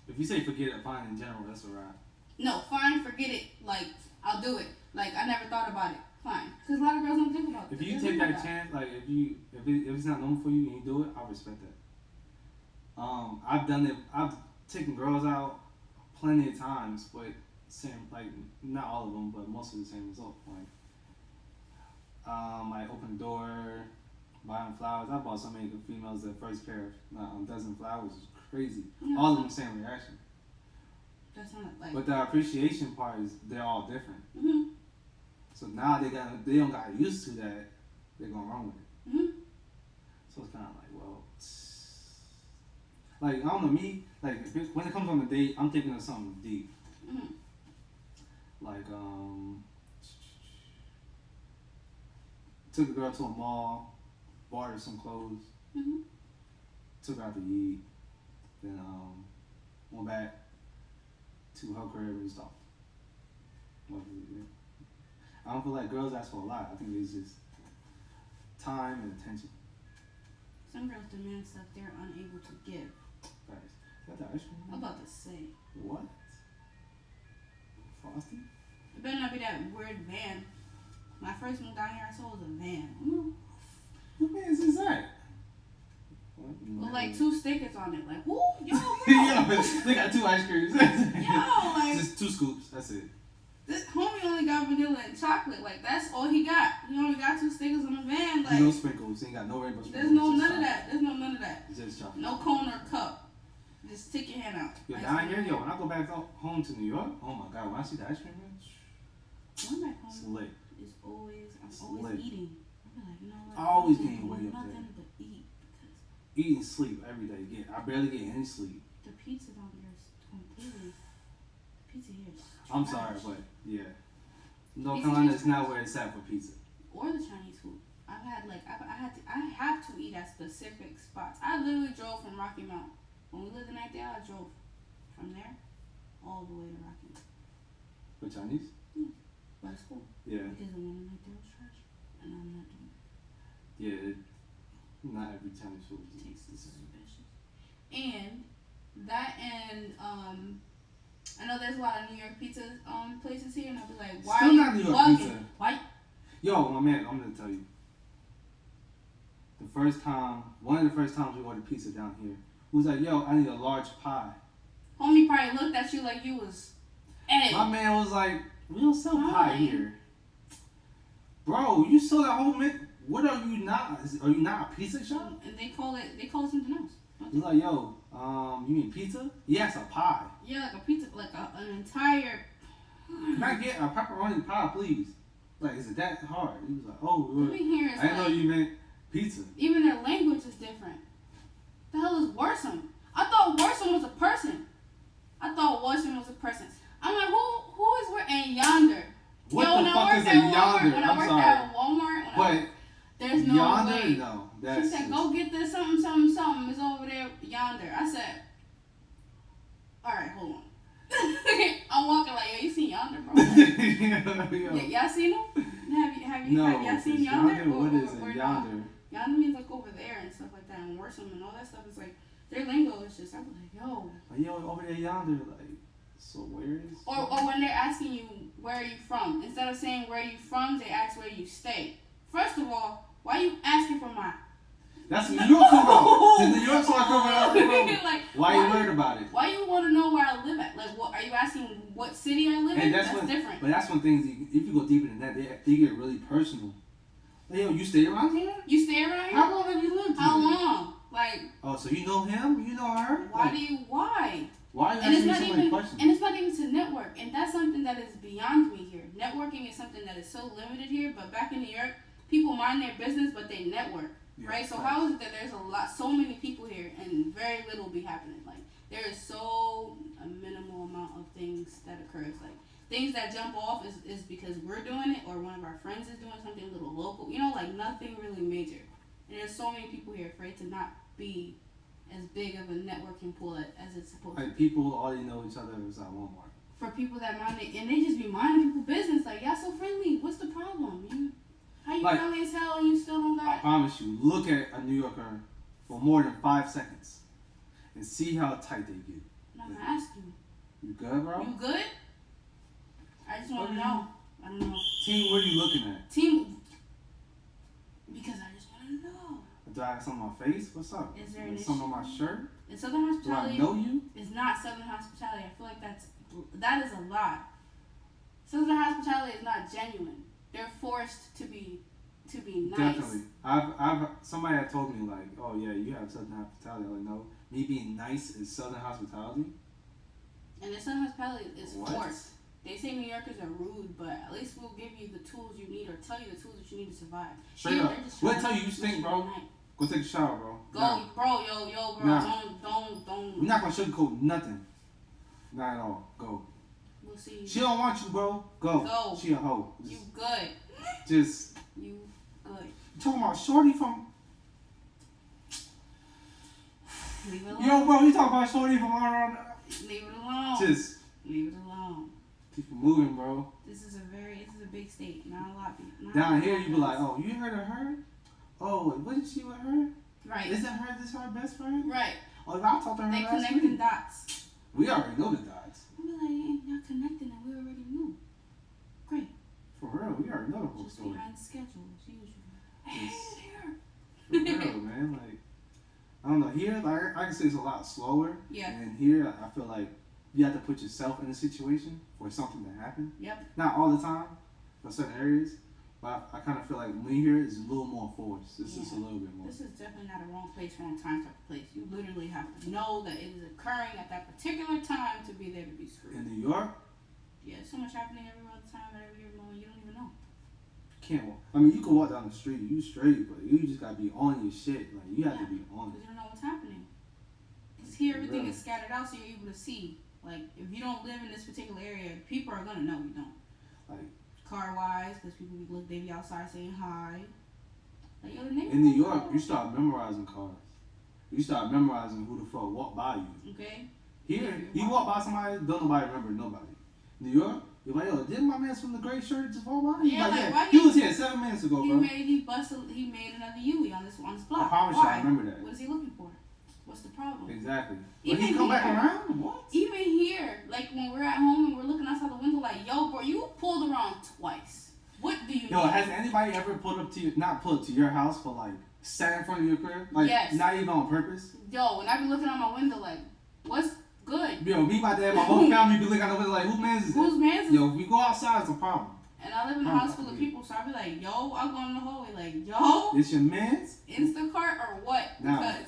If you say forget it, fine in general, that's alright. No, fine, forget it, like, I'll do it. Like, I never thought about it. Fine. Because a lot of girls don't think about it. If you take that chance, like if it's not known for you and you do it, I respect that. I've done it. I've taken girls out plenty of times, but same, like not all of them, but most of the same result. Like, I open the door, buy them flowers. I bought so many good females the first pair of dozen flowers is crazy. Yeah. All of them same reaction. That's not like. But the appreciation part is they're all different. Mhm. So now they don't got used to that. They're gonna run with it. Mhm. So it's kind of like, well, like I don't know me. Like when it comes on the date, I'm thinking of something deep. Mhm. Like took a girl to a mall, bought her some clothes, Mhm. took her out to eat, then went back to her crib and stuff. I don't feel like girls ask for a lot. I think it's just time and attention. Some girls demand stuff they're unable to give. Guys, is that the ice cream? I'm about to say. What? Frosty? It better not be that weird van. When I first moved down here, I saw it was a van. Mm. What man is that? With like 2 stickers on it. Like, who? Yo, bro. Yo, they got 2 ice creams. Yo, like. Just 2 scoops. That's it. This homie only got vanilla and chocolate. Like, that's all he got. He only got 2 stickers on the van. Like, No sprinkles. He ain't got no rainbow sprinkles. there's no Just none of chocolate. that. There's no none of that. It's just chocolate. No cone or cup. Just stick your hand out. Yo, Ice down cream. here, yo, when I go back home to New York, oh my god, when I see the ice cream, man, Going back it's home lit. is always, I'm It's always lit. eating. I'm like, you know what? Always I'm gaining weight up nothing there. but eat. Because Eat and sleep every day. I barely get any sleep. the pizza down there is completely, the pizza here is I'm trash. sorry, but yeah. North Pizza Carolina is is not where it's at for pizza. Or the Chinese food. I've had like I have to eat at specific spots. I literally drove from Rocky Mount. When we lived in Nightdale, I drove from there all the way to Rocky Mount. For Chinese? But it's cool Yeah. because the one in Nightdale was trash, and I'm not doing it. Yeah. Not every Chinese food It is tastes suspicious. And that and I know there's a lot of New York pizza places here, and I'll be like, why Still are not you New York bugging? pizza. Why? Yo, my man, I'm gonna tell you. One of the first times we ordered pizza down here, we was like, yo, I need a large pie. Homie probably looked at you like you was, hey. My man was like, we don't sell pie Pie? here. Bro, you sell that whole mint. What are you not? Are you not a pizza shop? And they call it something else. He's like, yo, you mean pizza? Yes, a pie. Yeah, like a pizza, like an entire. Can I get a pepperoni pie, please? Like, is it that hard? He was like, oh, Let me hear is I didn't know like, you meant pizza. even their language is different. The hell is Worsom? I thought Worsom was a person. I'm like, who is where? And Yonder. What Yo, when the I fuck worked is a at Walmart, yonder? When I I'm worked sorry. at Walmart, But there's no yonder? way. No. She That's said, go get this something. It's over there yonder. I said, all right, hold on. I'm walking like, yo, you seen Yonder, bro? Yo. Y'all seen him? Have No, y'all seen Yonder? what is Or it? no? Yonder. Yonder means like over there and stuff like that, and Worsom and all that stuff is like, their lingo is just, I'm like, yo. Like, yo, over there yonder, like, so where is? Or when they're asking you, where are you from? Instead of saying where are you from, they ask where you stay. First of all, why are you asking for my... That's New York about. The New York song coming out. Like, Why you worried about it? Why you want to know where I live at? Like, what are you asking? What city I live in? And That's when, different. But that's when things, if you go deeper than that, they get really personal. Like, yo, you stay around here? You stay around here? How long have you lived here? How long? Like, Oh, so you know him? You know her? why Like, do you? Why? Why are you And it's asking me not so even. many questions? And it's not even to network. And that's something that is beyond me here. Networking is something that is so limited here. But back in New York, people mind their business, but they network. Yeah, Right? So right. how is it that there's so many people here and very little be happening? Like, there is so a minimal amount of things that occurs. Like, things that jump off is because we're doing it or one of our friends is doing something a little local. You know, like nothing really major. And there's so many people here afraid to not be as big of a networking pool as it's supposed to Like, be. people already know each other is at Walmart. For people that mind it, and they just be minding people's business. Like, y'all so friendly. What's the problem? How you Like, friendly as hell and you still don't I got... promise you, look at a New Yorker for more than 5 seconds and see how tight they get. I'm gonna ask you. You good, bro? You good? I just want to What know. I don't know. Team, what are you looking at? Team. Because I just want to know. Do I have something on my face? What's up? Is there an something on issue? my shirt? And Southern Do I hospitality know you? is not Southern hospitality. I feel like that is a lie. Southern hospitality is not genuine. They're forced to be nice. Definitely. I've somebody had told me like, oh yeah, you have Southern hospitality. I'm like, no, me being nice is Southern hospitality. And this hospitality is What? forced. They say New Yorkers are rude, but at least we'll give you the tools you need or tell you the tools that you need to survive. Straight Here, up. they're just We'll trying tell to you you make stink, sure bro. you're nice. Go take a shower, bro. Go, Nah. bro, yo, bro. Nah. Don't. We're not gonna sugarcoat nothing. Not at all. Go. We'll see. She don't want you, bro. Go. Go. She a hoe. You good. Just You good. you talking about shorty from. Leave it alone. Yo, bro, you talking about shorty from around. Leave it alone. Just Leave it alone. keep it moving, bro. This is a big state. Not a lot. Down here, you be like, oh, you heard of her? Oh, wasn't she with her? Right. Isn't her best friend? Right. Oh, I talked to her They last connecting week. dots. We already know the dots. I be like, y'all connecting and we already knew. Great. For real, we already know the whole Just story. behind schedule as usual. Hey, Yes. there. For real, man. Like, I don't know. Here, like, I can say it's a lot slower. Yeah. And here, I feel like you have to put yourself in a situation for something to happen. Yep. Not all the time, for certain areas. But I kind of feel like when you hear it, it's a little more forced. It's just a little bit more. This is definitely not a wrong place, wrong time type of place. You literally have to know that it is occurring at that particular time to be there to be screwed. In New York, Yeah, so much happening every other time, at every moment, you don't even know. can't walk. I mean, you can walk down the street, you straight, but you just gotta be on your shit. Like, you have to be on Because it. you don't know what's happening. Because here everything Really? is scattered out, so you're able to see. Like, if you don't live in this particular area, people are gonna know you don't. Like, Car wise, because people they be outside saying hi. Like, yo, the neighbor. in New York, you start memorizing cars. You start memorizing who the fuck walk by you. Okay. Here, you walk by somebody, don't nobody remember nobody. New York, you're like, yo, didn't my man from the gray shirt just walk by? Yeah, Like, like, why he he- was here 7 minutes ago, bro. He made another Yui on this block. I promise Why? you, I remember that. What is he looking for? What's the problem? Exactly. But Even he come back here. around? What? Even here, like when we're at home and we're looking outside the window, like, yo, bro, you pulled around twice. What do you Yo, need? has anybody ever pulled up to you, not pulled up to your house, but like sat in front of your crib? Like, Yes. not even on purpose? Yo, when I be looking out my window, like, what's good? Yo, me, my dad, my whole family be looking out the window like, whose man's is Whose it? man's is Yo, if we go outside, it's a problem. And I live in a Oh, house full of yeah. people, so I be like, yo, I'll go in the hallway, like, yo, It's your man's? Instacart or what? Nah. Because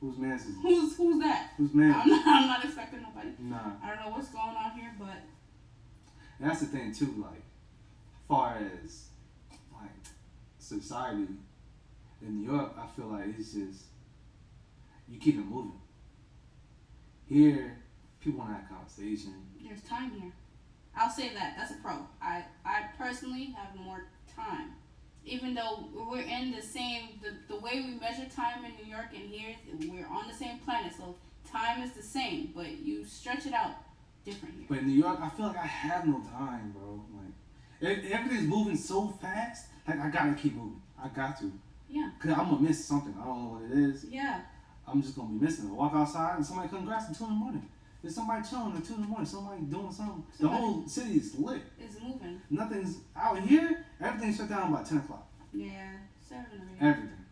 Whose man's is it? who's that? Whose man's? I'm not expecting nobody. Nah. I don't know what's going on here, but And that's the thing too, like, far as like society in New York, I feel like it's just you keep it moving. Here, people want to have conversation. there's time here. I'll say that. That's a pro. I personally have more time. Even though we're in the same, the way we measure time in New York and here, we're on the same planet. So time is the same, but you stretch it out different here. But in New York, I feel like I have no time, bro. Like, everything's moving so fast. Like, I gotta keep moving. I got to. Yeah. Cause I'm gonna miss something. I don't know what it is. Yeah. I'm just gonna be missing it. Walk outside and somebody come grass at 2 in the morning. There's somebody chilling at 2 in the morning. Somebody doing something. The whole city is lit. It's moving. Nothing's out here. Everything's shut down by 10 o'clock. Yeah. 7 or 8. Everything.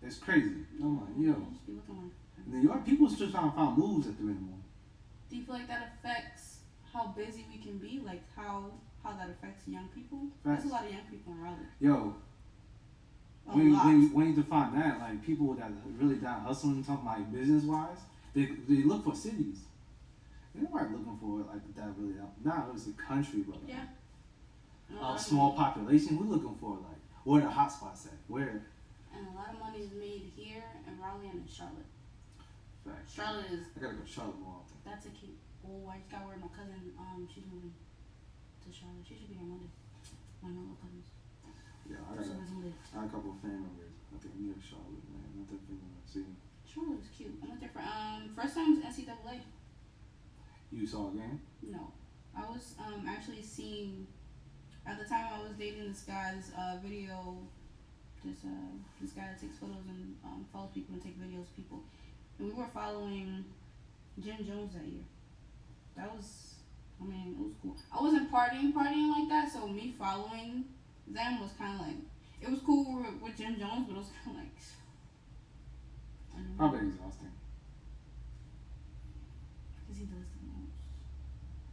It's crazy. I'm like, yo. Just be looking like. In New York, people still trying to find moves at 3 in the morning. Do you feel like that affects how busy we can be? Like how that affects young people? There's a lot of young people in Raleigh. Yo, A when lot. you define that, like people that really down hustling, talking like business wise, they look for cities. They're not looking for like that really out. Nah, it's a country, but like, Yeah. a small population. We're looking for like where the hot spots at. Where? And a lot of money is made here in Raleigh and in Charlotte. Facts. Charlotte is I gotta go to Charlotte more often. that's a cute. Oh, I just got word my cousin. She's moving to Charlotte. She should be here Monday. My little cousins. Yeah, I So got doesn't live. a couple of family members. I think near Charlotte, man. I'm definitely gonna see them. Charlotte is cute. I went there for first time was NCAA. You saw a game? No, I was actually seeing. At the time, I was dating this guy's video. This guy that takes photos and follows people and take videos of people, and we were following Jim Jones that year. That was, I mean, it was cool. I wasn't partying like that, so me following them was kind of like, it was cool with Jim Jones, but it was kind of like, I don't know. Probably exhausting. Because he does the most.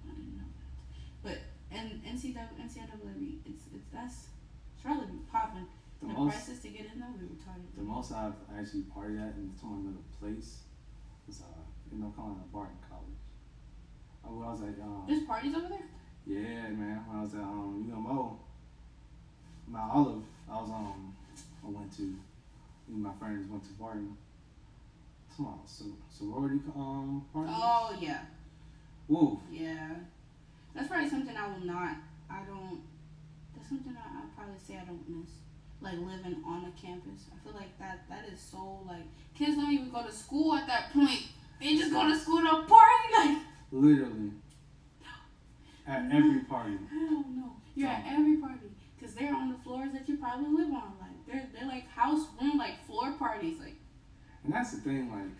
I didn't know that. But and NCAA, it's that's Charlotte be popping. The The most prices to get in though, we retarded. The most I've actually partied at in some another place was, North Carolina, Barton College. When I was at There's parties over there? yeah, man. When I was at UMO, Mount Olive, I went to. Me and my friends went to party. Some sorority party. Oh, yeah. Whoa. Yeah. That's probably something I will not, I don't, that's something I'd probably say I don't miss. Like living on a campus. I feel like that is so, like, kids don't even go to school at that point. They just go to school to party, like. Literally. At every party. Hell no. You're at every party. Because they're on the floors that you probably live on. Like, they're like house room, like floor parties. Like. And that's the thing, like,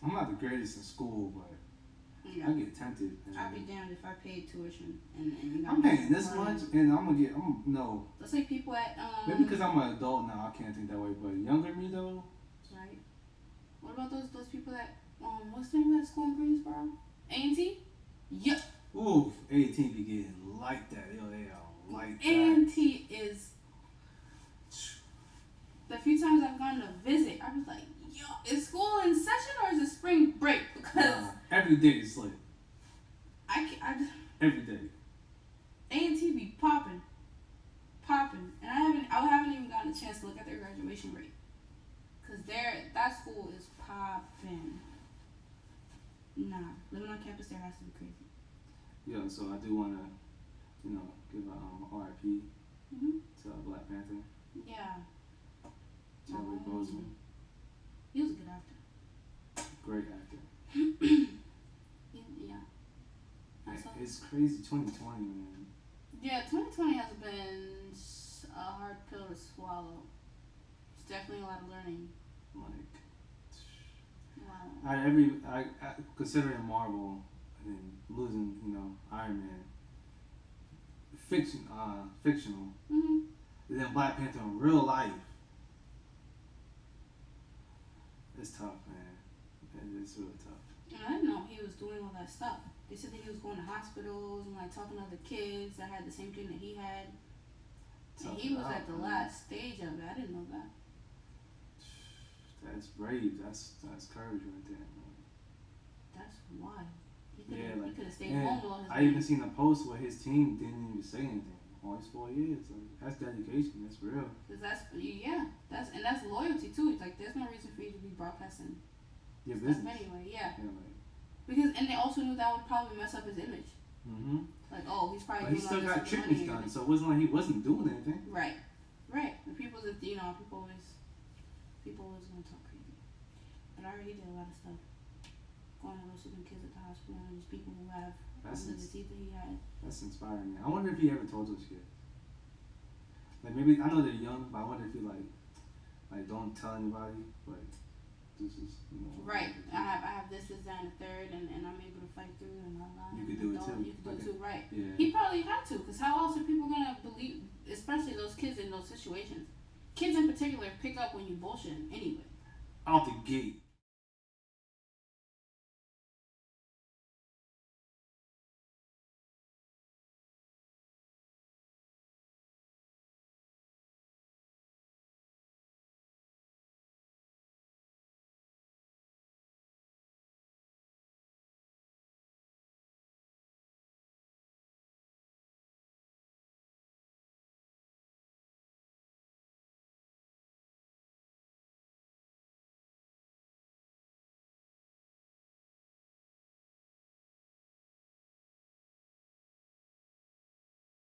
I'm not the greatest in school, but Yeah. I get tempted. I'd be damned if I paid tuition and you got I'm paying this money. much, and no. Let's say people at Maybe because I'm an adult now, I can't think that way. But younger me though, right. What about those people that what's the name of that school in Greensboro? A&T? Yup. oof, 18 be getting like that. Yo, they are like that. A&T is. The few times I've gone to visit, I was like, yo, is school in session or is it spring break? Because every day is lit. I Every day. A&T be popping, and I haven't even gotten a chance to look at their graduation rate, cause that school is popping. Nah, living on campus there has to be crazy. Yeah, so I do want to, give a RIP Mhm. to Black Panther, Yeah, Chadwick Boseman, he was a good actor. great actor. Yeah. I saw. It's crazy, 2020, man. Yeah, 2020 has been a hard pill to swallow. It's definitely a lot of learning. Like, Wow. I considering Marvel and losing, Iron Man, fictional, Mm-hmm. and then Black Panther in real life. It's tough, man. It's really tough. And I didn't know he was doing all that stuff. They said that he was going to hospitals and like talking to other kids that had the same thing that he had. And he was at the last stage of it. I didn't know that. That's brave. That's courage right there, man. That's wild. He Yeah, could have stayed and home with all his I even seen a post where his team didn't even say anything. All these 4 years, like, that's dedication. That's real. Cause that's loyalty too. It's like there's no reason for you to be broadcasting Your stuff business. anyway. Yeah. Yeah, like, Because they also knew that would probably mess up his image. Like, oh, he's probably. But he doing still all got this with treatments money. done, so it wasn't like he wasn't doing anything. Right. The people that people always gonna talk crazy. But I already did a lot of stuff. Going to those sleeping kids at the hospital and these people who have the disease that he had. That's inspiring, man. I wonder if he ever told those kids. Like, maybe I know they're young, but I wonder if he like don't tell anybody, but this is Right. I have this, that, and the third, and I'm able to fight through and all that. You could do it too. You could do it too, right? Yeah. He probably had to, because how else are people gonna believe, especially those kids in those situations? Kids in particular pick up when you bullshit anyway. Out the gate.